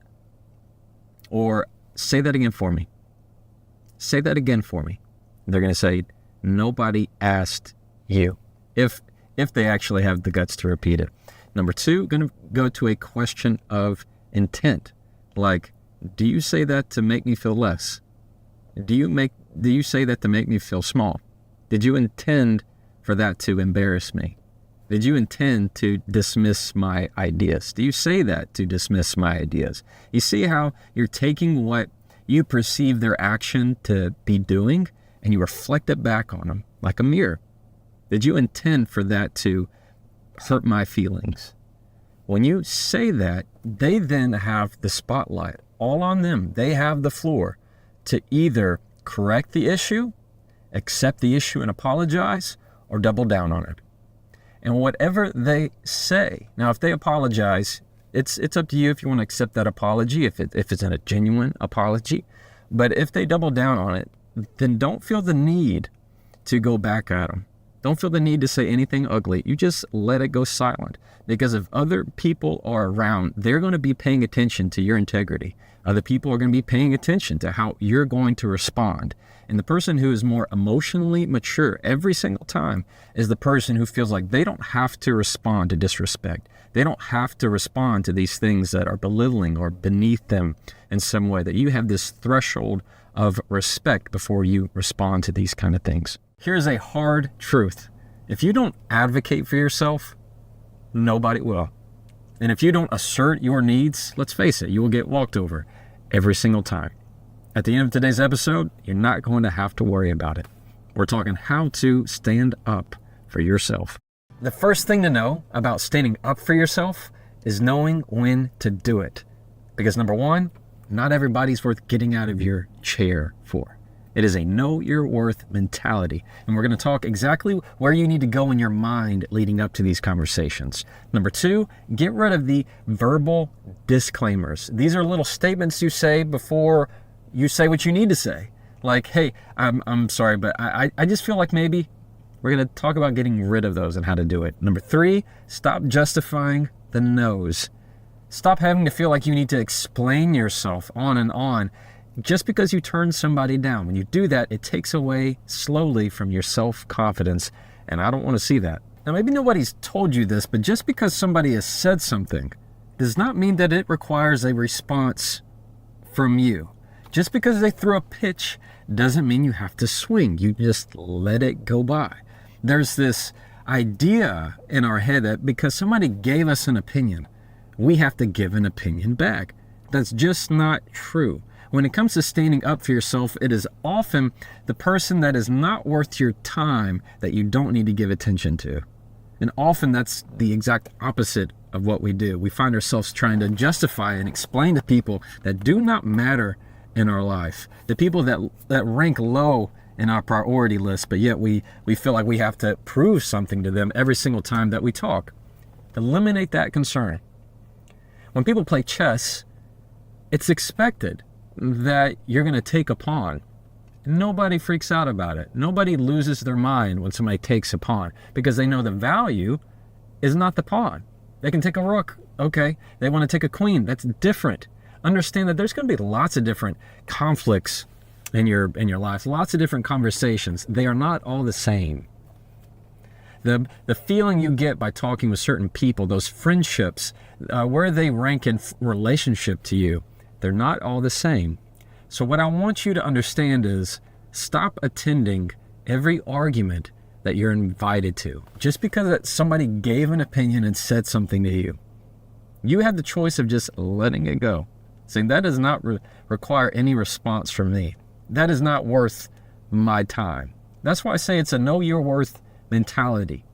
Or say that again for me. Say that again for me. They're going to say, nobody asked you. If they actually have the guts to repeat it. Number 2, going to go to a question of intent. Like, do you say that to make me feel less? Do you say that to make me feel small? Did you intend for that to embarrass me? Did you intend to dismiss my ideas? Do you say that to dismiss my ideas? You see how you're taking what you perceive their action to be doing and you reflect it back on them like a mirror. Did you intend for that to hurt my feelings? When you say that, they then have the spotlight all on them. They have the floor to either correct the issue, accept the issue and apologize, or double down on it. And whatever they say, now if they apologize, it's up to you if you want to accept that apology, if it's a genuine apology. But if they double down on it, then don't feel the need to go back at them. Don't feel the need to say anything ugly. You just let it go silent. Because if other people are around, they're going to be paying attention to your integrity. Other people are going to be paying attention to how you're going to respond. And the person who is more emotionally mature every single time is the person who feels like they don't have to respond to disrespect. They don't have to respond to these things that are belittling or beneath them in some way, that you have this threshold of respect before you respond to these kind of things. Here's a hard truth. If you don't advocate for yourself, nobody will. And if you don't assert your needs, let's face it, you will get walked over every single time. At the end of today's episode, you're not going to have to worry about it. We're talking how to stand up for yourself. The first thing to know about standing up for yourself is knowing when to do it. Because number 1, not everybody's worth getting out of your chair for. It is a know your worth mentality. And we're going to talk exactly where you need to go in your mind leading up to these conversations. Number 2, get rid of the verbal disclaimers. These are little statements you say before you say what you need to say. Like, hey, I'm sorry, but I just feel like maybe we're going to talk about getting rid of those and how to do it. Number 3, stop justifying the no's. Stop having to feel like you need to explain yourself on and on just because you turn somebody down. When you do that, it takes away slowly from your self-confidence, and I don't want to see that. Now, maybe nobody's told you this, but just because somebody has said something does not mean that it requires a response from you. Just because they throw a pitch doesn't mean you have to swing. You just let it go by. There's this idea in our head that because somebody gave us an opinion, we have to give an opinion back. That's just not true. When it comes to standing up for yourself, it is often the person that is not worth your time that you don't need to give attention to. And often that's the exact opposite of what we do. We find ourselves trying to justify and explain to people that do not matter in our life. The people that rank low in our priority list, but yet we feel like we have to prove something to them every single time that we talk. Eliminate that concern. When people play chess, it's expected that you're going to take a pawn. Nobody freaks out about it. Nobody loses their mind when somebody takes a pawn because they know the value is not the pawn. They can take a rook. Okay. They want to take a queen. That's different. Understand that there's going to be lots of different conflicts in your life, lots of different conversations. They are not all the same. The feeling you get by talking with certain people, those friendships, where they rank in relationship to you, they're not all the same. So what I want you to understand is stop attending every argument that you're invited to. Just because that somebody gave an opinion and said something to you, you have the choice of just letting it go. Saying that does not require any response from me. That is not worth my time. That's why I say it's a know your worth mentality.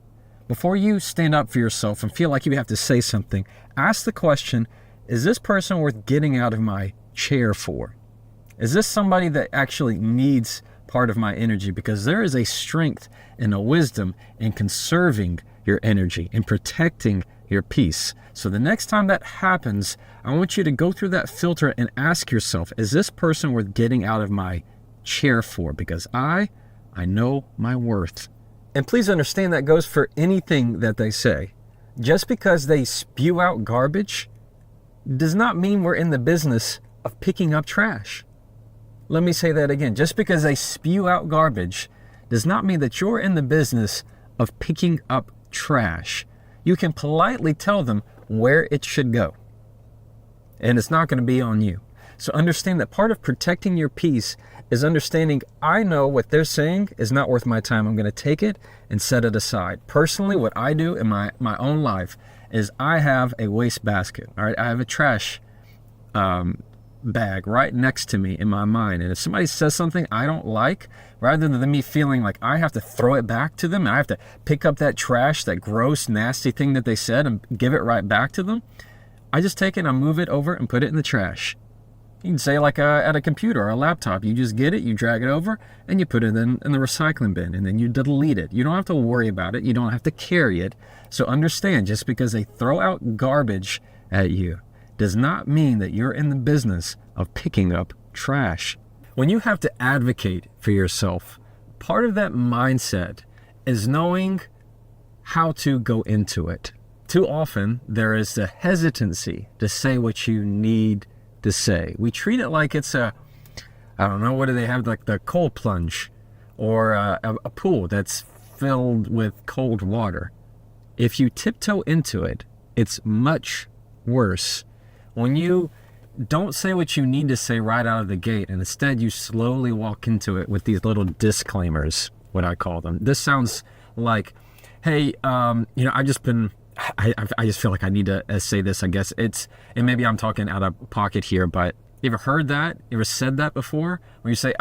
Before you stand up for yourself and feel like you have to say something, ask the question, is this person worth getting out of my chair for? Is this somebody that actually needs part of my energy? Because there is a strength and a wisdom in conserving your energy and protecting your peace. So the next time that happens, I want you to go through that filter and ask yourself, is this person worth getting out of my chair for? Because I know my worth. And please understand that goes for anything that they say. Just because they spew out garbage does not mean we're in the business of picking up trash. Let me say that again. Just because they spew out garbage does not mean that you're in the business of picking up trash. You can politely tell them where it should go, and it's not going to be on you. So understand that part of protecting your peace is understanding, I know what they're saying is not worth my time. I'm going to take it and set it aside. Personally, what I do in my own life is I have a waste basket. All right, I have a trash bag right next to me in my mind. And if somebody says something I don't like, rather than me feeling like I have to throw it back to them, and I have to pick up that trash, that gross, nasty thing that they said and give it right back to them, I just take it and I move it over and put it in the trash. You can say like at a computer or a laptop, you just get it, you drag it over, and you put it in the recycling bin, and then you delete it. You don't have to worry about it. You don't have to carry it. So understand, just because they throw out garbage at you does not mean that you're in the business of picking up trash. When you have to advocate for yourself, part of that mindset is knowing how to go into it. Too often, there is the hesitancy to say what you need to say. We treat it like it's I don't know, what do they have, like the cold plunge or a pool that's filled with cold water. If you tiptoe into it, it's much worse. When you don't say what you need to say right out of the gate, and instead you slowly walk into it with these little disclaimers, what I call them. This sounds like, hey, I've just been, I just feel like I need to say this, I guess. And maybe I'm talking out of pocket here, but you ever heard that? You ever said that before? Where you say,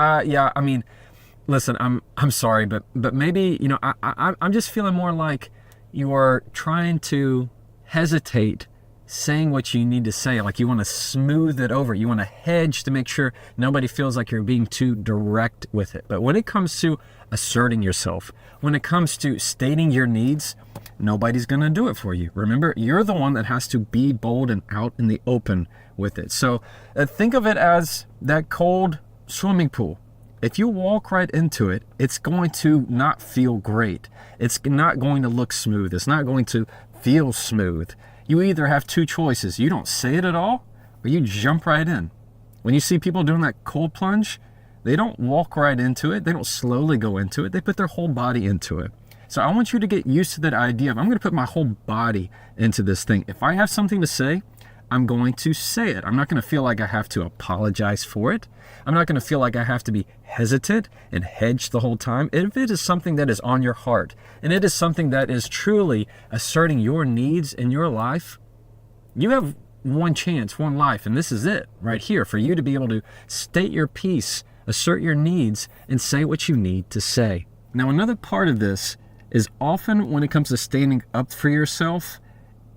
listen, I'm sorry, but maybe, I'm just feeling more like you are trying to hesitate saying what you need to say, like you want to smooth it over. You want to hedge to make sure nobody feels like you're being too direct with it. But when it comes to asserting yourself, when it comes to stating your needs, nobody's going to do it for you. Remember, you're the one that has to be bold and out in the open with it. So think of it as that cold swimming pool. If you walk right into it, it's going to not feel great. It's not going to look smooth. It's not going to feel smooth. You either have two choices. You don't say it at all, or you jump right in. When you see people doing that cold plunge, they don't walk right into it. They don't slowly go into it. They put their whole body into it. So I want you to get used to that idea of, I'm going to put my whole body into this thing. If I have something to say, I'm going to say it. I'm not going to feel like I have to apologize for it. I'm not going to feel like I have to be hesitant and hedge the whole time. If it is something that is on your heart, and it is something that is truly asserting your needs in your life, you have one chance, one life, and this is it right here for you to be able to state your piece, assert your needs, and say what you need to say. Now, another part of this is often when it comes to standing up for yourself,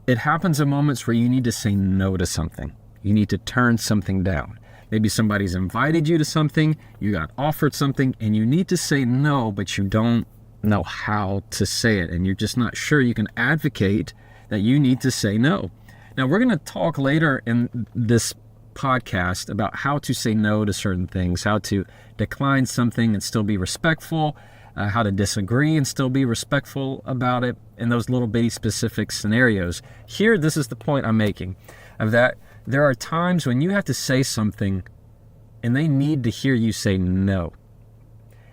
it happens in moments where you need to say no to something. You need to turn something down. Maybe somebody's invited you to something, you got offered something, and you need to say no, but you don't know how to say it, and you're just not sure you can advocate that you need to say no. Now, we're going to talk later in this podcast about how to say no to certain things, how to decline something and still be respectful. how to disagree and still be respectful about it in those little bitty specific scenarios. Here, this is the point I'm making, of that there are times when you have to say something and they need to hear you say no.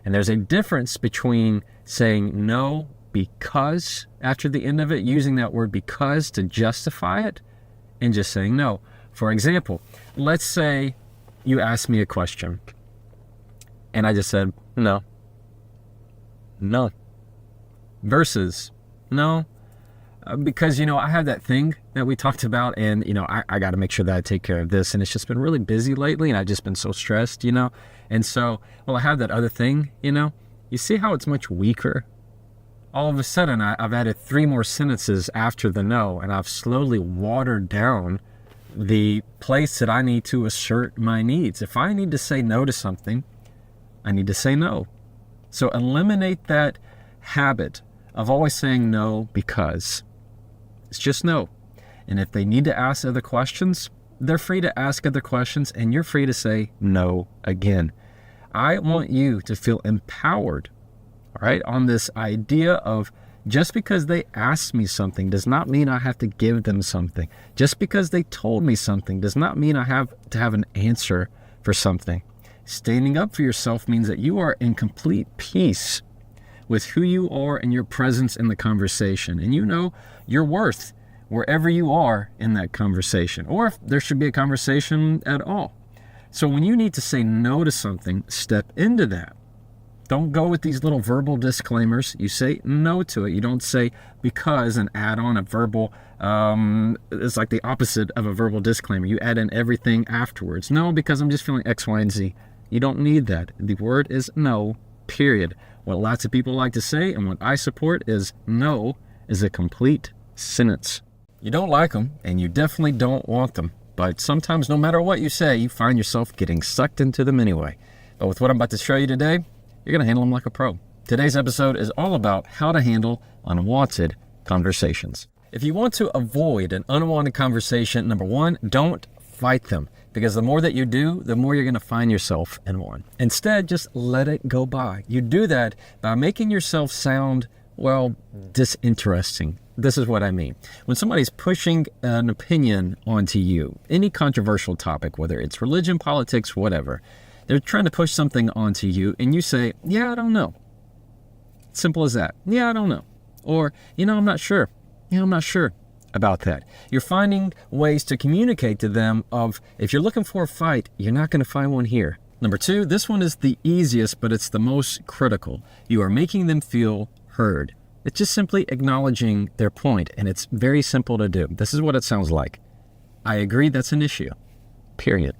And there's a difference between saying no because after the end of it, using that word because to justify it, and just saying no. For example, let's say you asked me a question and I just said no. Versus no, because, I have that thing that we talked about, and, I got to make sure that I take care of this. And it's just been really busy lately, and I've just been so stressed, And so, I have that other thing, You see how it's much weaker? All of a sudden, I've added 3 more sentences after the no, and I've slowly watered down the place that I need to assert my needs. If I need to say no to something, I need to say no. So eliminate that habit of always saying no because. It's just no. And if they need to ask other questions, they're free to ask other questions, and you're free to say no again. I want you to feel empowered, all right, on this idea of just because they asked me something does not mean I have to give them something. Just because they told me something does not mean I have to have an answer for something. Standing up for yourself means that you are in complete peace with who you are and your presence in the conversation. And you know your worth wherever you are in that conversation, or if there should be a conversation at all. So when you need to say no to something, step into that. Don't go with these little verbal disclaimers. You say no to it. You don't say because and add on a verbal, it's like the opposite of a verbal disclaimer. You add in everything afterwards. No, because I'm just feeling X, Y, and Z. You don't need that. The word is no, period. What lots of people like to say, and what I support, is no is a complete sentence. You don't like them, and you definitely don't want them. But sometimes, no matter what you say, you find yourself getting sucked into them anyway. But with what I'm about to show you today, you're going to handle them like a pro. Today's episode is all about how to handle unwanted conversations. If you want to avoid an unwanted conversation, number 1, don't fight them. Because the more that you do, the more you're going to find yourself in one. Instead, just let it go by. You do that by making yourself sound, disinteresting. This is what I mean. When somebody's pushing an opinion onto you, any controversial topic, whether it's religion, politics, whatever, they're trying to push something onto you, and you say, I don't know. Simple as that. I don't know. Or, I'm not sure. I'm not sure about that. You're finding ways to communicate to them of, if you're looking for a fight, you're not going to find one here. Number 2, this one is the easiest, but it's the most critical. You are making them feel heard. It's just simply acknowledging their point, and it's very simple to do. This is what it sounds like. I agree that's an issue. Period.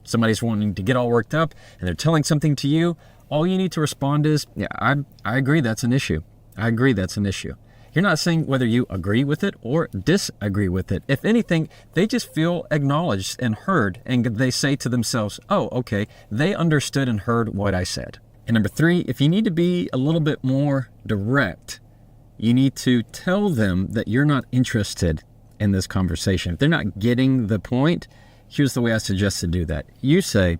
Somebody's wanting to get all worked up, and they're telling something to you. All you need to respond is, I agree that's an issue. I agree that's an issue. You're not saying whether you agree with it or disagree with it. If anything, they just feel acknowledged and heard, and they say to themselves, oh, okay, they understood and heard what I said. And number 3, if you need to be a little bit more direct, you need to tell them that you're not interested in this conversation. If they're not getting the point, here's the way I suggest to do that. You say,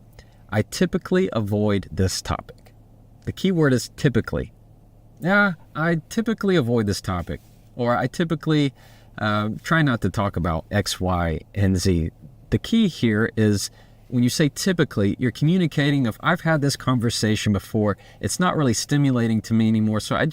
I typically avoid this topic. The key word is typically. I typically avoid this topic, or I typically try not to talk about X, Y, and Z. The key here is when you say typically, you're communicating of, I've had this conversation before, it's not really stimulating to me anymore, so I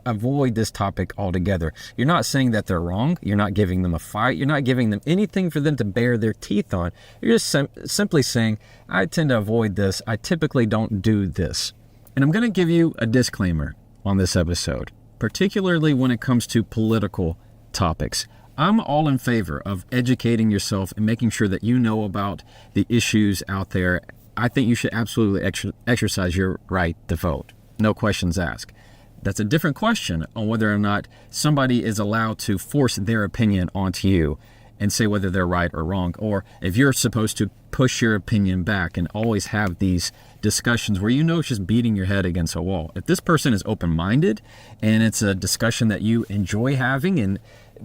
avoid this topic altogether. You're not saying that they're wrong, you're not giving them a fight, you're not giving them anything for them to bare their teeth on. You're just simply saying, I tend to avoid this, I typically don't do this. And I'm going to give you a disclaimer on this episode, particularly when it comes to political topics. I'm all in favor of educating yourself and making sure that you know about the issues out there. I think you should absolutely exercise your right to vote. No questions asked. That's a different question on whether or not somebody is allowed to force their opinion onto you and say whether they're right or wrong, or if you're supposed to push your opinion back and always have these discussions where it's just beating your head against a wall. If this person is open-minded and it's a discussion that you enjoy having, and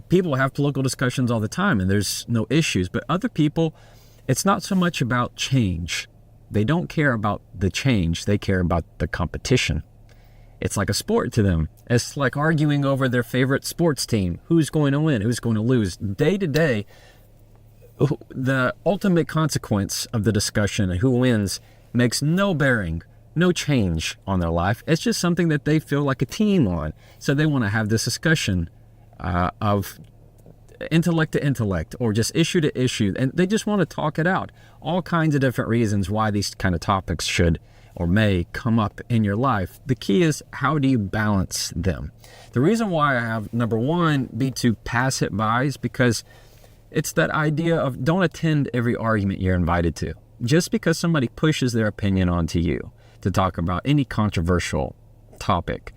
people have political discussions all the time and there's no issues, but other people, it's not so much about change. They don't care about the change, they care about the competition. It's like a sport to them. It's like arguing over their favorite sports team. Who's going to win? Who's going to lose? Day to day, the ultimate consequence of the discussion and who wins makes no bearing, no change on their life. It's just something that they feel like a team on. So they want to have this discussion of intellect to intellect or just issue to issue. And they just want to talk it out. All kinds of different reasons why these kind of topics should or may come up in your life. The key is, how do you balance them? The reason why I have number one be to pass it by is because it's that idea of don't attend every argument you're invited to. Just because somebody pushes their opinion onto you to talk about any controversial topic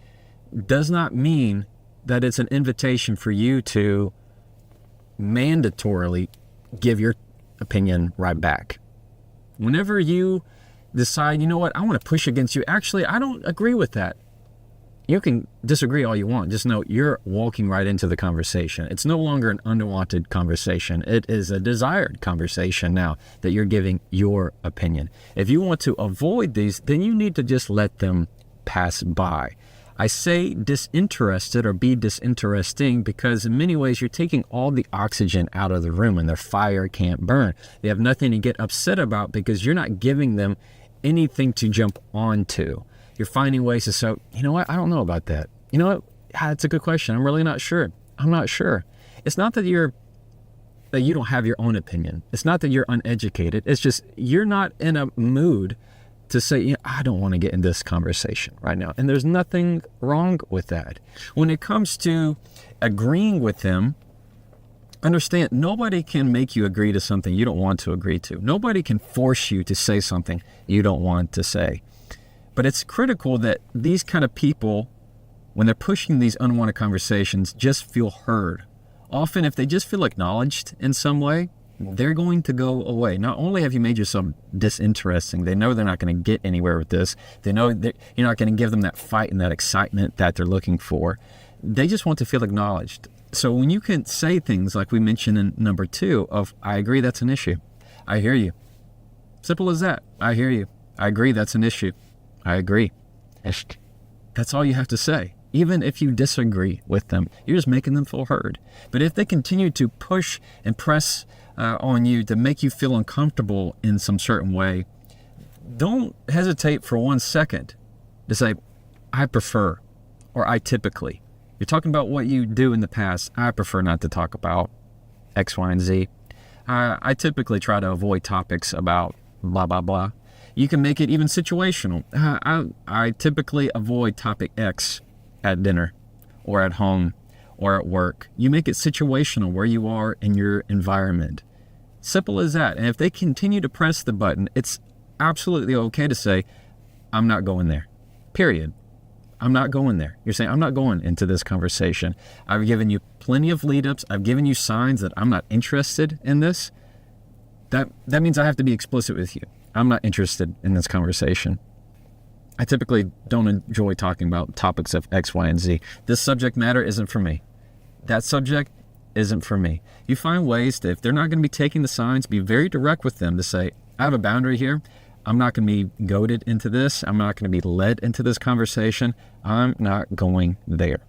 does not mean that it's an invitation for you to mandatorily give your opinion right back. Whenever you decide, you know what, I want to push against you, actually, I don't agree with that. You can disagree all you want. Just know you're walking right into the conversation. It's no longer an unwanted conversation. It is a desired conversation now that you're giving your opinion. If you want to avoid these, then you need to just let them pass by. I say disinterested or be disinteresting because in many ways you're taking all the oxygen out of the room and their fire can't burn. They have nothing to get upset about because you're not giving them anything to jump onto. You're finding ways to say, you know what, I don't know about that. You know what, that's a good question. I'm really not sure. I'm not sure. It's not that you don't have your own opinion. It's not that you're uneducated. It's just you're not in a mood to say, you know, I don't want to get in this conversation right now. And there's nothing wrong with that. When it comes to agreeing with them, understand nobody can make you agree to something you don't want to agree to. Nobody can force you to say something you don't want to say. But it's critical that these kind of people, when they're pushing these unwanted conversations, just feel heard. Often, if they just feel acknowledged in some way, they're going to go away. Not only have you made yourself disinteresting, they know they're not going to get anywhere with this. They know that you're not going to give them that fight and that excitement that they're looking for. They just want to feel acknowledged. So when you can say things like we mentioned in number 2 of, I agree, that's an issue. I hear you. Simple as that. I hear you. I agree, that's an issue. I agree. That's all you have to say. Even if you disagree with them, you're just making them feel heard. But if they continue to push and press on you to make you feel uncomfortable in some certain way, don't hesitate for 1 second to say, I prefer, or I typically. You're talking about what you do in the past. I prefer not to talk about X, Y, and Z. I typically try to avoid topics about blah, blah, blah. You can make it even situational. I typically avoid topic X at dinner or at home or at work. You make it situational where you are in your environment. Simple as that. And if they continue to press the button, it's absolutely okay to say, I'm not going there. Period. I'm not going there. You're saying, I'm not going into this conversation. I've given you plenty of lead-ups. I've given you signs that I'm not interested in this. That means I have to be explicit with you. I'm not interested in this conversation. I typically don't enjoy talking about topics of X, Y, and Z. This subject matter isn't for me. That subject isn't for me. You find ways to, if they're not going to be taking the signs, be very direct with them to say, I have a boundary here. I'm not going to be goaded into this. I'm not going to be led into this conversation. I'm not going there.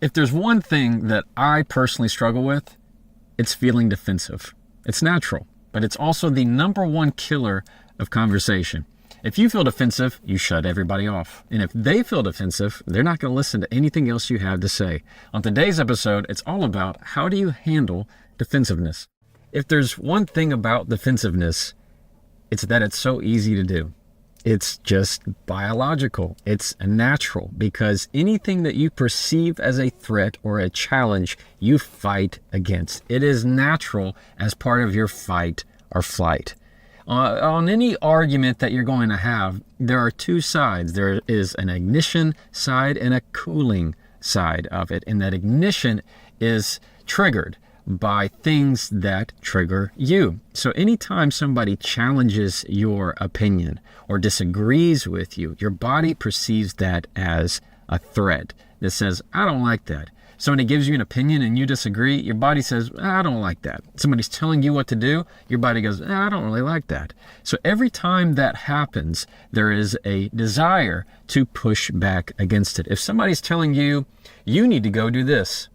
If there's one thing that I personally struggle with, it's feeling defensive. It's natural, but it's also the number one killer of conversation. If you feel defensive, you shut everybody off. And if they feel defensive, they're not going to listen to anything else you have to say. On today's episode, it's all about how do you handle defensiveness. If there's one thing about defensiveness, it's that it's so easy to do. It's just biological. It's natural because anything that you perceive as a threat or a challenge, you fight against. It is natural as part of your fight or flight. On any argument that you're going to have, there are 2 sides. There is an ignition side and a cooling side of it. And that ignition is triggered by things that trigger you. So anytime somebody challenges your opinion or disagrees with you, your body perceives that as a threat that says, I don't like that. Somebody gives you an opinion and you disagree, your body says, I don't like that. Somebody's telling you what to do, your body goes, I don't really like that. So every time that happens, there is a desire to push back against it. If somebody's telling you, you need to go do this,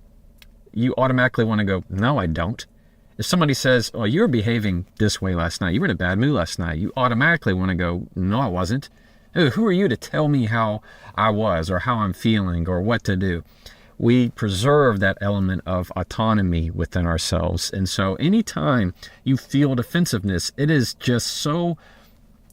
you automatically want to go, no, I don't. If somebody says, oh, you were behaving this way last night, you were in a bad mood last night, you automatically want to go, no, I wasn't. Who are you to tell me how I was or how I'm feeling or what to do? We preserve that element of autonomy within ourselves. And so anytime you feel defensiveness, it is just so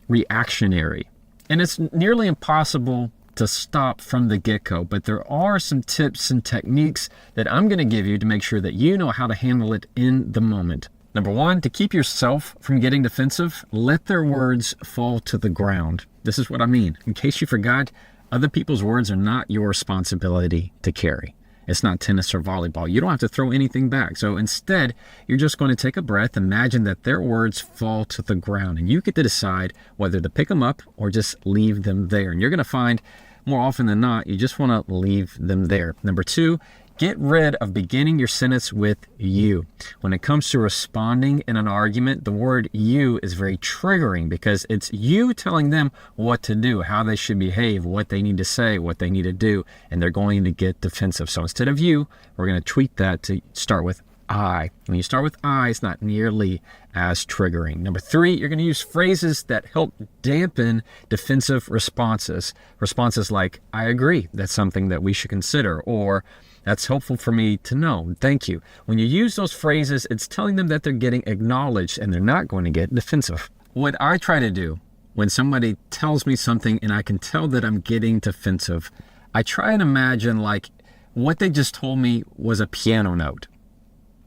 reactionary. And it's nearly impossible to stop from the get-go. But there are some tips and techniques that I'm going to give you to make sure that you know how to handle it in the moment. Number one, to keep yourself from getting defensive, let their words fall to the ground. This is what I mean. In case you forgot, other people's words are not your responsibility to carry. It's not tennis or volleyball. You don't have to throw anything back. So instead, you're just going to take a breath, imagine that their words fall to the ground, and you get to decide whether to pick them up or just leave them there. And you're going to find more often than not, you just want to leave them there. Number two, get rid of beginning your sentence with you. When it comes to responding in an argument, the word you is very triggering because it's you telling them what to do, how they should behave, what they need to say, what they need to do, and they're going to get defensive. So instead of you, we're going to tweak that to start with I. When you start with I, it's not nearly as triggering. Number three, you're going to use phrases that help dampen defensive responses. Responses like, I agree, that's something that we should consider, or that's helpful for me to know. Thank you. When you use those phrases, it's telling them that they're getting acknowledged and they're not going to get defensive. What I try to do when somebody tells me something and I can tell that I'm getting defensive, I try and imagine like what they just told me was a piano note.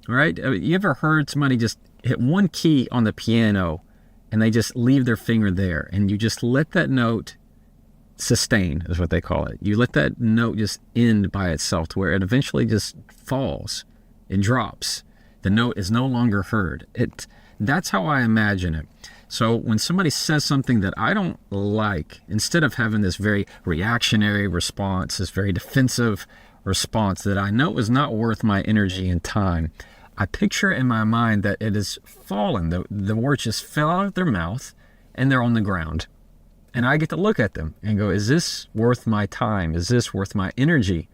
All right? You ever heard somebody just hit one key on the piano and they just leave their finger there and you just let that note sustain is what they call it. You let that note just end by itself to where it eventually just falls. It drops. The note is no longer heard. That's how I imagine it. So when somebody says something that I don't like, instead of having this very reactionary response, this very defensive response that I know is not worth my energy and time, I picture in my mind that it has fallen. The words just fell out of their mouth and they're on the ground. And I get to look at them and go, is this worth my time? Is this worth my energy?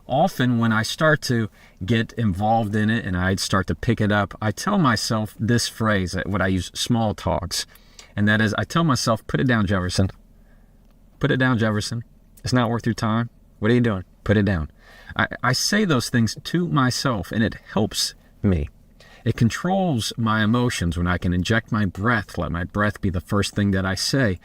Often when I start to get involved in it and I start to pick it up, I tell myself this phrase, what I use small talks. And that is, I tell myself, put it down, Jefferson. Put it down, Jefferson. It's not worth your time. What are you doing? Put it down. I say those things to myself and it helps me. It controls my emotions when I can inject my breath, let my breath be the first thing that I say.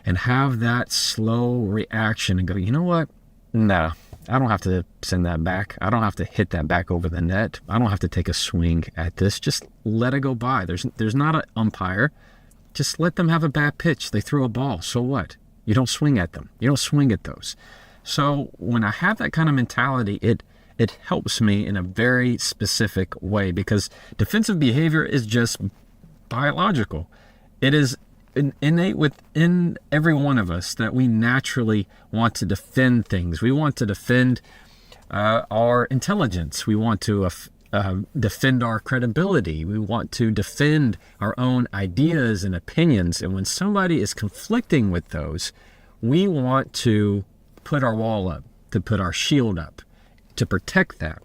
And have that slow reaction and go, you know what? No, I don't have to send that back. I don't have to hit that back over the net. I don't have to take a swing at this. Just let it go by. There's not an umpire. Just let them have a bad pitch. They threw a ball. So what? You don't swing at them. You don't swing at those. So when I have that kind of mentality, it helps me in a very specific way because defensive behavior is just biological. It is innate within every one of us that we naturally want to defend things. We want to defend our intelligence. We want to defend our credibility. We want to defend our own ideas and opinions. And when somebody is conflicting with those, we want to put our wall up, to put our shield up, to protect that.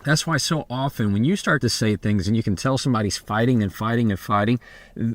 That's why so often when you start to say things and you can tell somebody's fighting and fighting and fighting,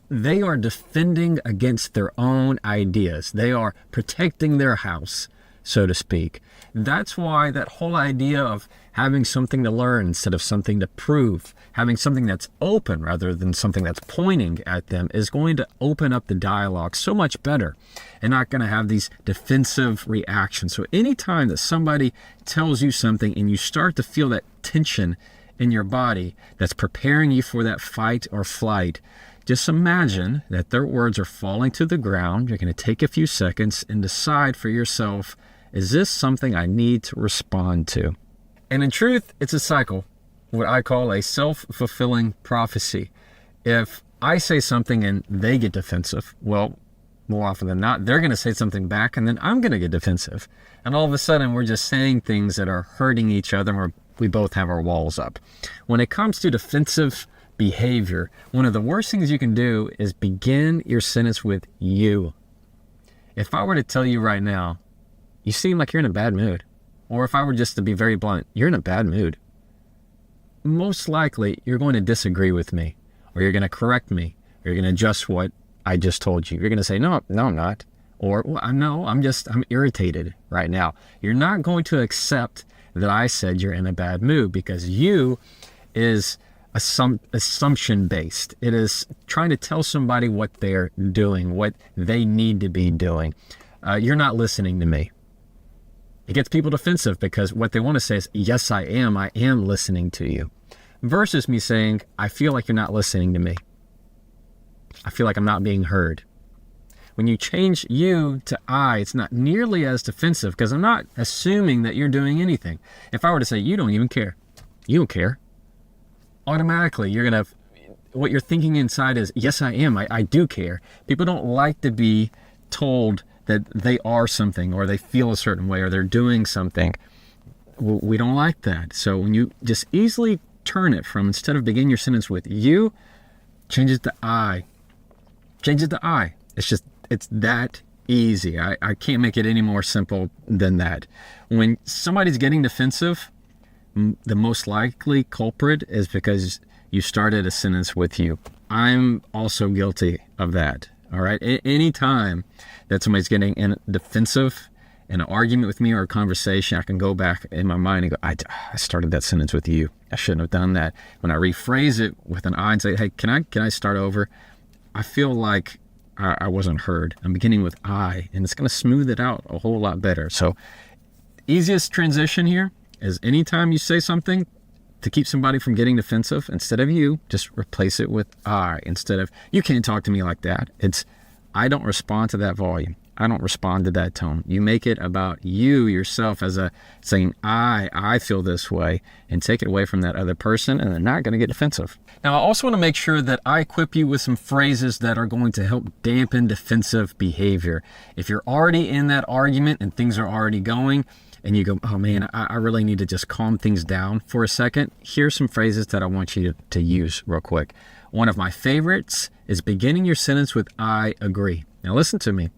they are defending against their own ideas. They are protecting their house, so to speak. That's why that whole idea of having something to learn instead of something to prove, having something that's open rather than something that's pointing at them is going to open up the dialogue so much better and not going to have these defensive reactions. So anytime that somebody tells you something and you start to feel that tension in your body that's preparing you for that fight or flight, just imagine that their words are falling to the ground. You're going to take a few seconds and decide for yourself, is this something I need to respond to? And in truth, it's a cycle, what I call a self-fulfilling prophecy. If I say something and they get defensive, well, more often than not, they're going to say something back and then I'm going to get defensive. And all of a sudden we're just saying things that are hurting each other, or we both have our walls up. When it comes to defensive behavior, one of the worst things you can do is begin your sentence with you. If I were to tell you right now, you seem like you're in a bad mood, or if I were just to be very blunt, you're in a bad mood, most likely you're going to disagree with me, or you're going to correct me, or you're going to adjust what I just told you. You're going to say, no, I'm not. Or, well, no, I'm irritated right now. You're not going to accept that I said you're in a bad mood, because you is assumption based. It is trying to tell somebody what they're doing, what they need to be doing. You're not listening to me. It gets people defensive because what they want to say is, yes, I am listening to you. Versus me saying, I feel like you're not listening to me. I feel like I'm not being heard. When you change you to I, it's not nearly as defensive because I'm not assuming that you're doing anything. If I were to say, you don't even care. You don't care. Automatically, what you're thinking inside is, yes, I am. I do care. People don't like to be told that they are something, or they feel a certain way, or they're doing something. We don't like that. So when you just easily turn it from, instead of begin your sentence with you, change it to I. Change it to I. It's that easy. I can't make it any more simple than that. When somebody's getting defensive, the most likely culprit is because you started a sentence with you. I'm also guilty of that. All right. Any time that somebody's getting defensive in an argument with me or a conversation, I can go back in my mind and go, I started that sentence with you. I shouldn't have done that. When I rephrase it with an I and say, hey, can I start over? I feel like I wasn't heard. I'm beginning with I, and it's going to smooth it out a whole lot better. So easiest transition here is anytime you say something to keep somebody from getting defensive, instead of you, just replace it with I. Instead of, you can't talk to me like that. It's, I don't respond to that volume. I don't respond to that tone. You make it about you yourself as saying, I feel this way, and take it away from that other person, and they're not going to get defensive. Now, I also want to make sure that I equip you with some phrases that are going to help dampen defensive behavior. If you're already in that argument and things are already going, and you go, oh man, I really need to just calm things down for a second, here's some phrases that I want you to use real quick. One of my favorites is beginning your sentence with I agree. Now listen to me.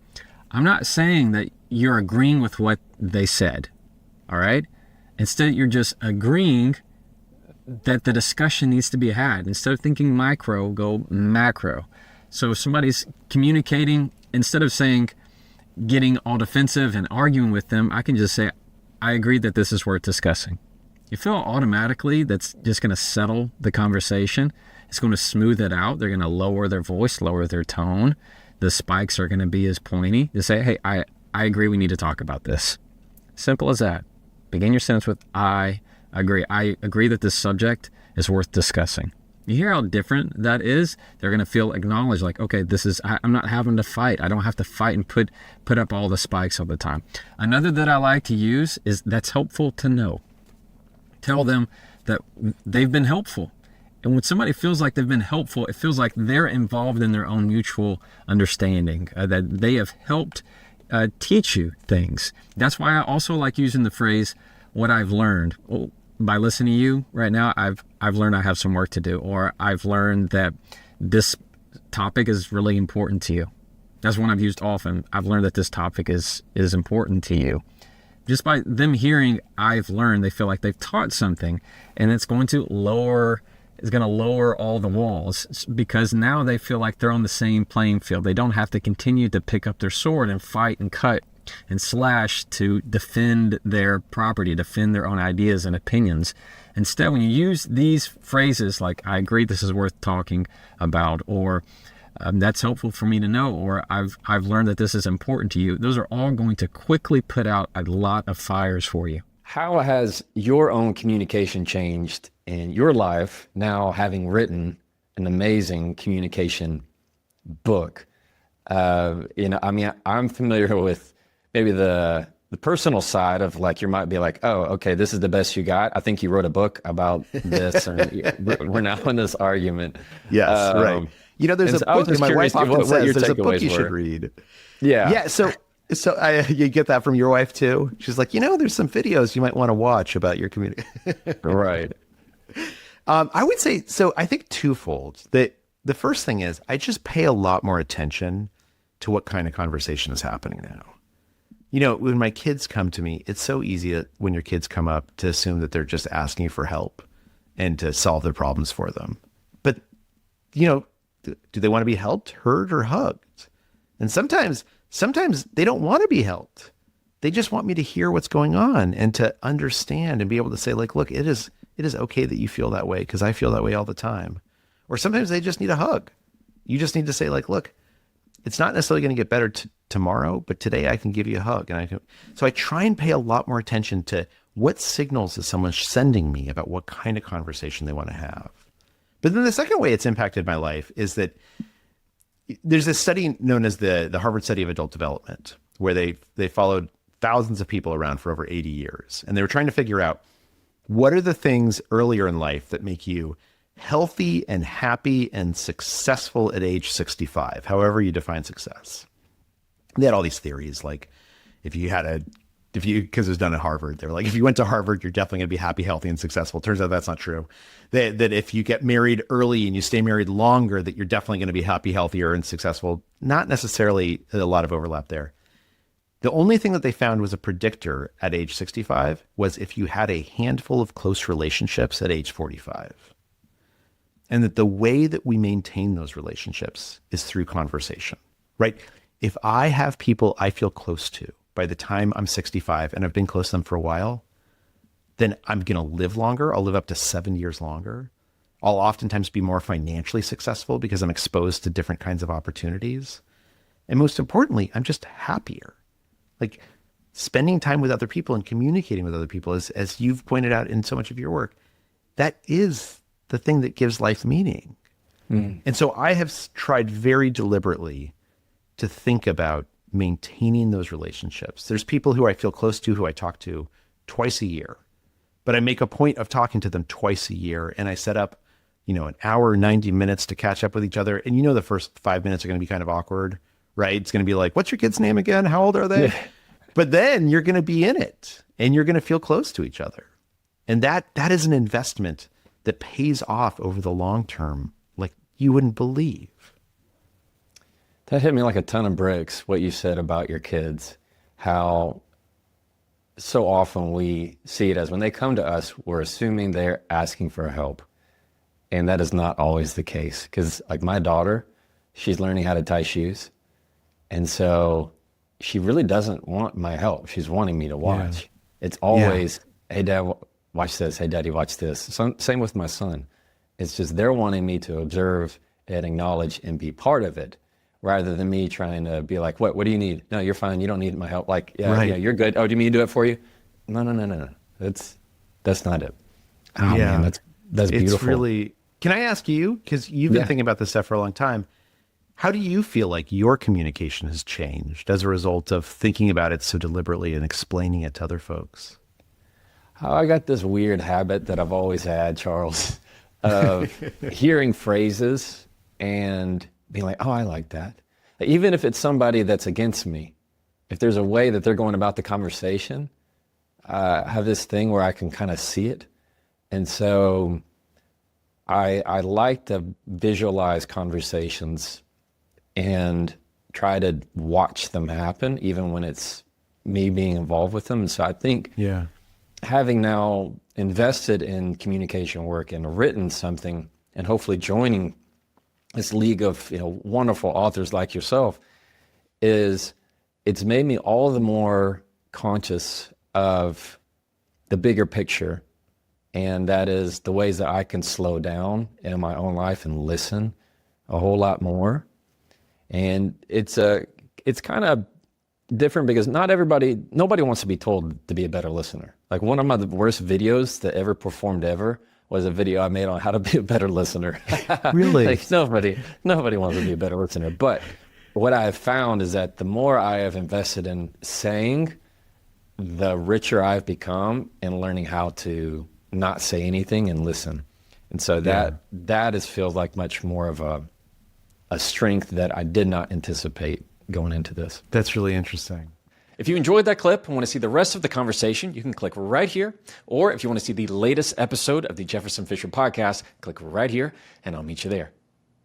I'm not saying that you're agreeing with what they said, all right? Instead, you're just agreeing that the discussion needs to be had. Instead of thinking micro, go macro. So if somebody's communicating, instead of saying, getting all defensive and arguing with them, I can just say, I agree that this is worth discussing. You feel automatically that's just going to settle the conversation. It's going to smooth it out. They're going to lower their voice, lower their tone. The spikes are going to be as pointy. To say, hey, I agree we need to talk about this. Simple as that. Begin your sentence with I agree. I agree that this subject is worth discussing. You hear how different that is? They're going to feel acknowledged, like, okay, I'm not having to fight. I don't have to fight and put up all the spikes all the time. Another that I like to use is that's helpful to know. Tell them that they've been helpful. And when somebody feels like they've been helpful, it feels like they're involved in their own mutual understanding, that they have helped teach you things. That's why I also like using the phrase, what I've learned. Well, by listening to you right now, I've learned I have some work to do, or I've learned that this topic is really important to you. That's one I've used often. I've learned that this topic is important to you. Just by them hearing I've learned, they feel like they've taught something, and it's going to lower all the walls, because now they feel like they're on the same playing field. They don't have to continue to pick up their sword and fight and cut and slash to defend their property, defend their own ideas and opinions. Instead, when you use these phrases like, I agree this is worth talking about, or that's helpful for me to know, or I've learned that this is important to you, those are all going to quickly put out a lot of fires for you. How has your own communication changed in your life now, having written an amazing communication book? I'm familiar with maybe the personal side of, like, you might be like, oh, okay, this is the best you got. I think you wrote a book about this, and we're now in this argument. Yes, right. There's a I was book, and just my curious wife often what your says there's a book takeaways you should were. read. Yeah. Yeah, so you get that from your wife too? She's like, there's some videos you might want to watch about your community. Right. I would say, so I think twofold. The first thing is I just pay a lot more attention to what kind of conversation is happening now. When my kids come to me, it's so easy when your kids come up to assume that they're just asking you for help and to solve their problems for them. But, do they want to be helped, heard, or hugged? And sometimes they don't want to be helped. They just want me to hear what's going on and to understand and be able to say, like, look, it is okay that you feel that way because I feel that way all the time. Or sometimes they just need a hug. You just need to say, like, look, it's not necessarily going to get better tomorrow, but today I can give you a hug. So I try and pay a lot more attention to what signals is someone sending me about what kind of conversation they want to have. But then the second way it's impacted my life is that there's this study known as the Harvard Study of Adult Development, where they followed thousands of people around for over 80 years. And they were trying to figure out what are the things earlier in life that make you healthy and happy and successful at age 65, however you define success. They had all these theories, like because it was done at Harvard, they were like, if you went to Harvard, you're definitely going to be happy, healthy, and successful. Turns out that's not true. That if you get married early and you stay married longer, that you're definitely going to be happy, healthier, and successful. Not necessarily a lot of overlap there. The only thing that they found was a predictor at age 65 was if you had a handful of close relationships at age 45. And that the way that we maintain those relationships is through conversation, right? If I have people I feel close to by the time I'm 65 and I've been close to them for a while, then I'm going to live longer. I'll live up to 7 years longer. I'll oftentimes be more financially successful because I'm exposed to different kinds of opportunities. And most importantly, I'm just happier. Like spending time with other people and communicating with other people, as you've pointed out in so much of your work, that is the thing that gives life meaning. Mm. And so I have tried very deliberately to think about maintaining those relationships. There's people who I feel close to, who I talk to twice a year, but I make a point of talking to them twice a year. And I set up, an hour, 90 minutes to catch up with each other. And the first 5 minutes are going to be kind of awkward, right? It's going to be like, what's your kid's name again? How old are they? Yeah. But then you're going to be in it and you're going to feel close to each other. And that is an investment that pays off over the long term, like you wouldn't believe. That hit me like a ton of bricks, what you said about your kids, how so often we see it as when they come to us, we're assuming they're asking for help. And that is not always the case. Because like my daughter, she's learning how to tie shoes. And so she really doesn't want my help. She's wanting me to watch. Yeah. It's always, hey, Dad, watch this. Hey, Daddy, watch this. Same with my son. It's just they're wanting me to observe and acknowledge and be part of it, rather than me trying to be like, what do you need? No, you're fine. You don't need my help. Like, yeah, you're good. Oh, do you mean to do it for you? No. That's not it. Oh, man, that's beautiful. It's really, can I ask you, because you've been thinking about this stuff for a long time, how do you feel like your communication has changed as a result of thinking about it so deliberately and explaining it to other folks? I got this weird habit that I've always had, Charles, of hearing phrases and being like, oh, I like that. Even if it's somebody that's against me, if there's a way that they're going about the conversation, I have this thing where I can kind of see it. And so I like to visualize conversations and try to watch them happen, even when it's me being involved with them. And so I think having now invested in communication work and written something and hopefully joining this league of wonderful authors like yourself, it's made me all the more conscious of the bigger picture. And that is the ways that I can slow down in my own life and listen a whole lot more. And it's kind of different because nobody wants to be told to be a better listener. Like one of my worst videos that ever performed ever was a video I made on how to be a better listener. Really? Like nobody wants to be a better listener. But what I have found is that the more I have invested in saying, the richer I've become in learning how to not say anything and listen. And so that feels like much more of a strength that I did not anticipate going into this. That's really interesting. If you enjoyed that clip and want to see the rest of the conversation, you can click right here. Or if you want to see the latest episode of the Jefferson Fisher podcast, click right here, and I'll meet you there.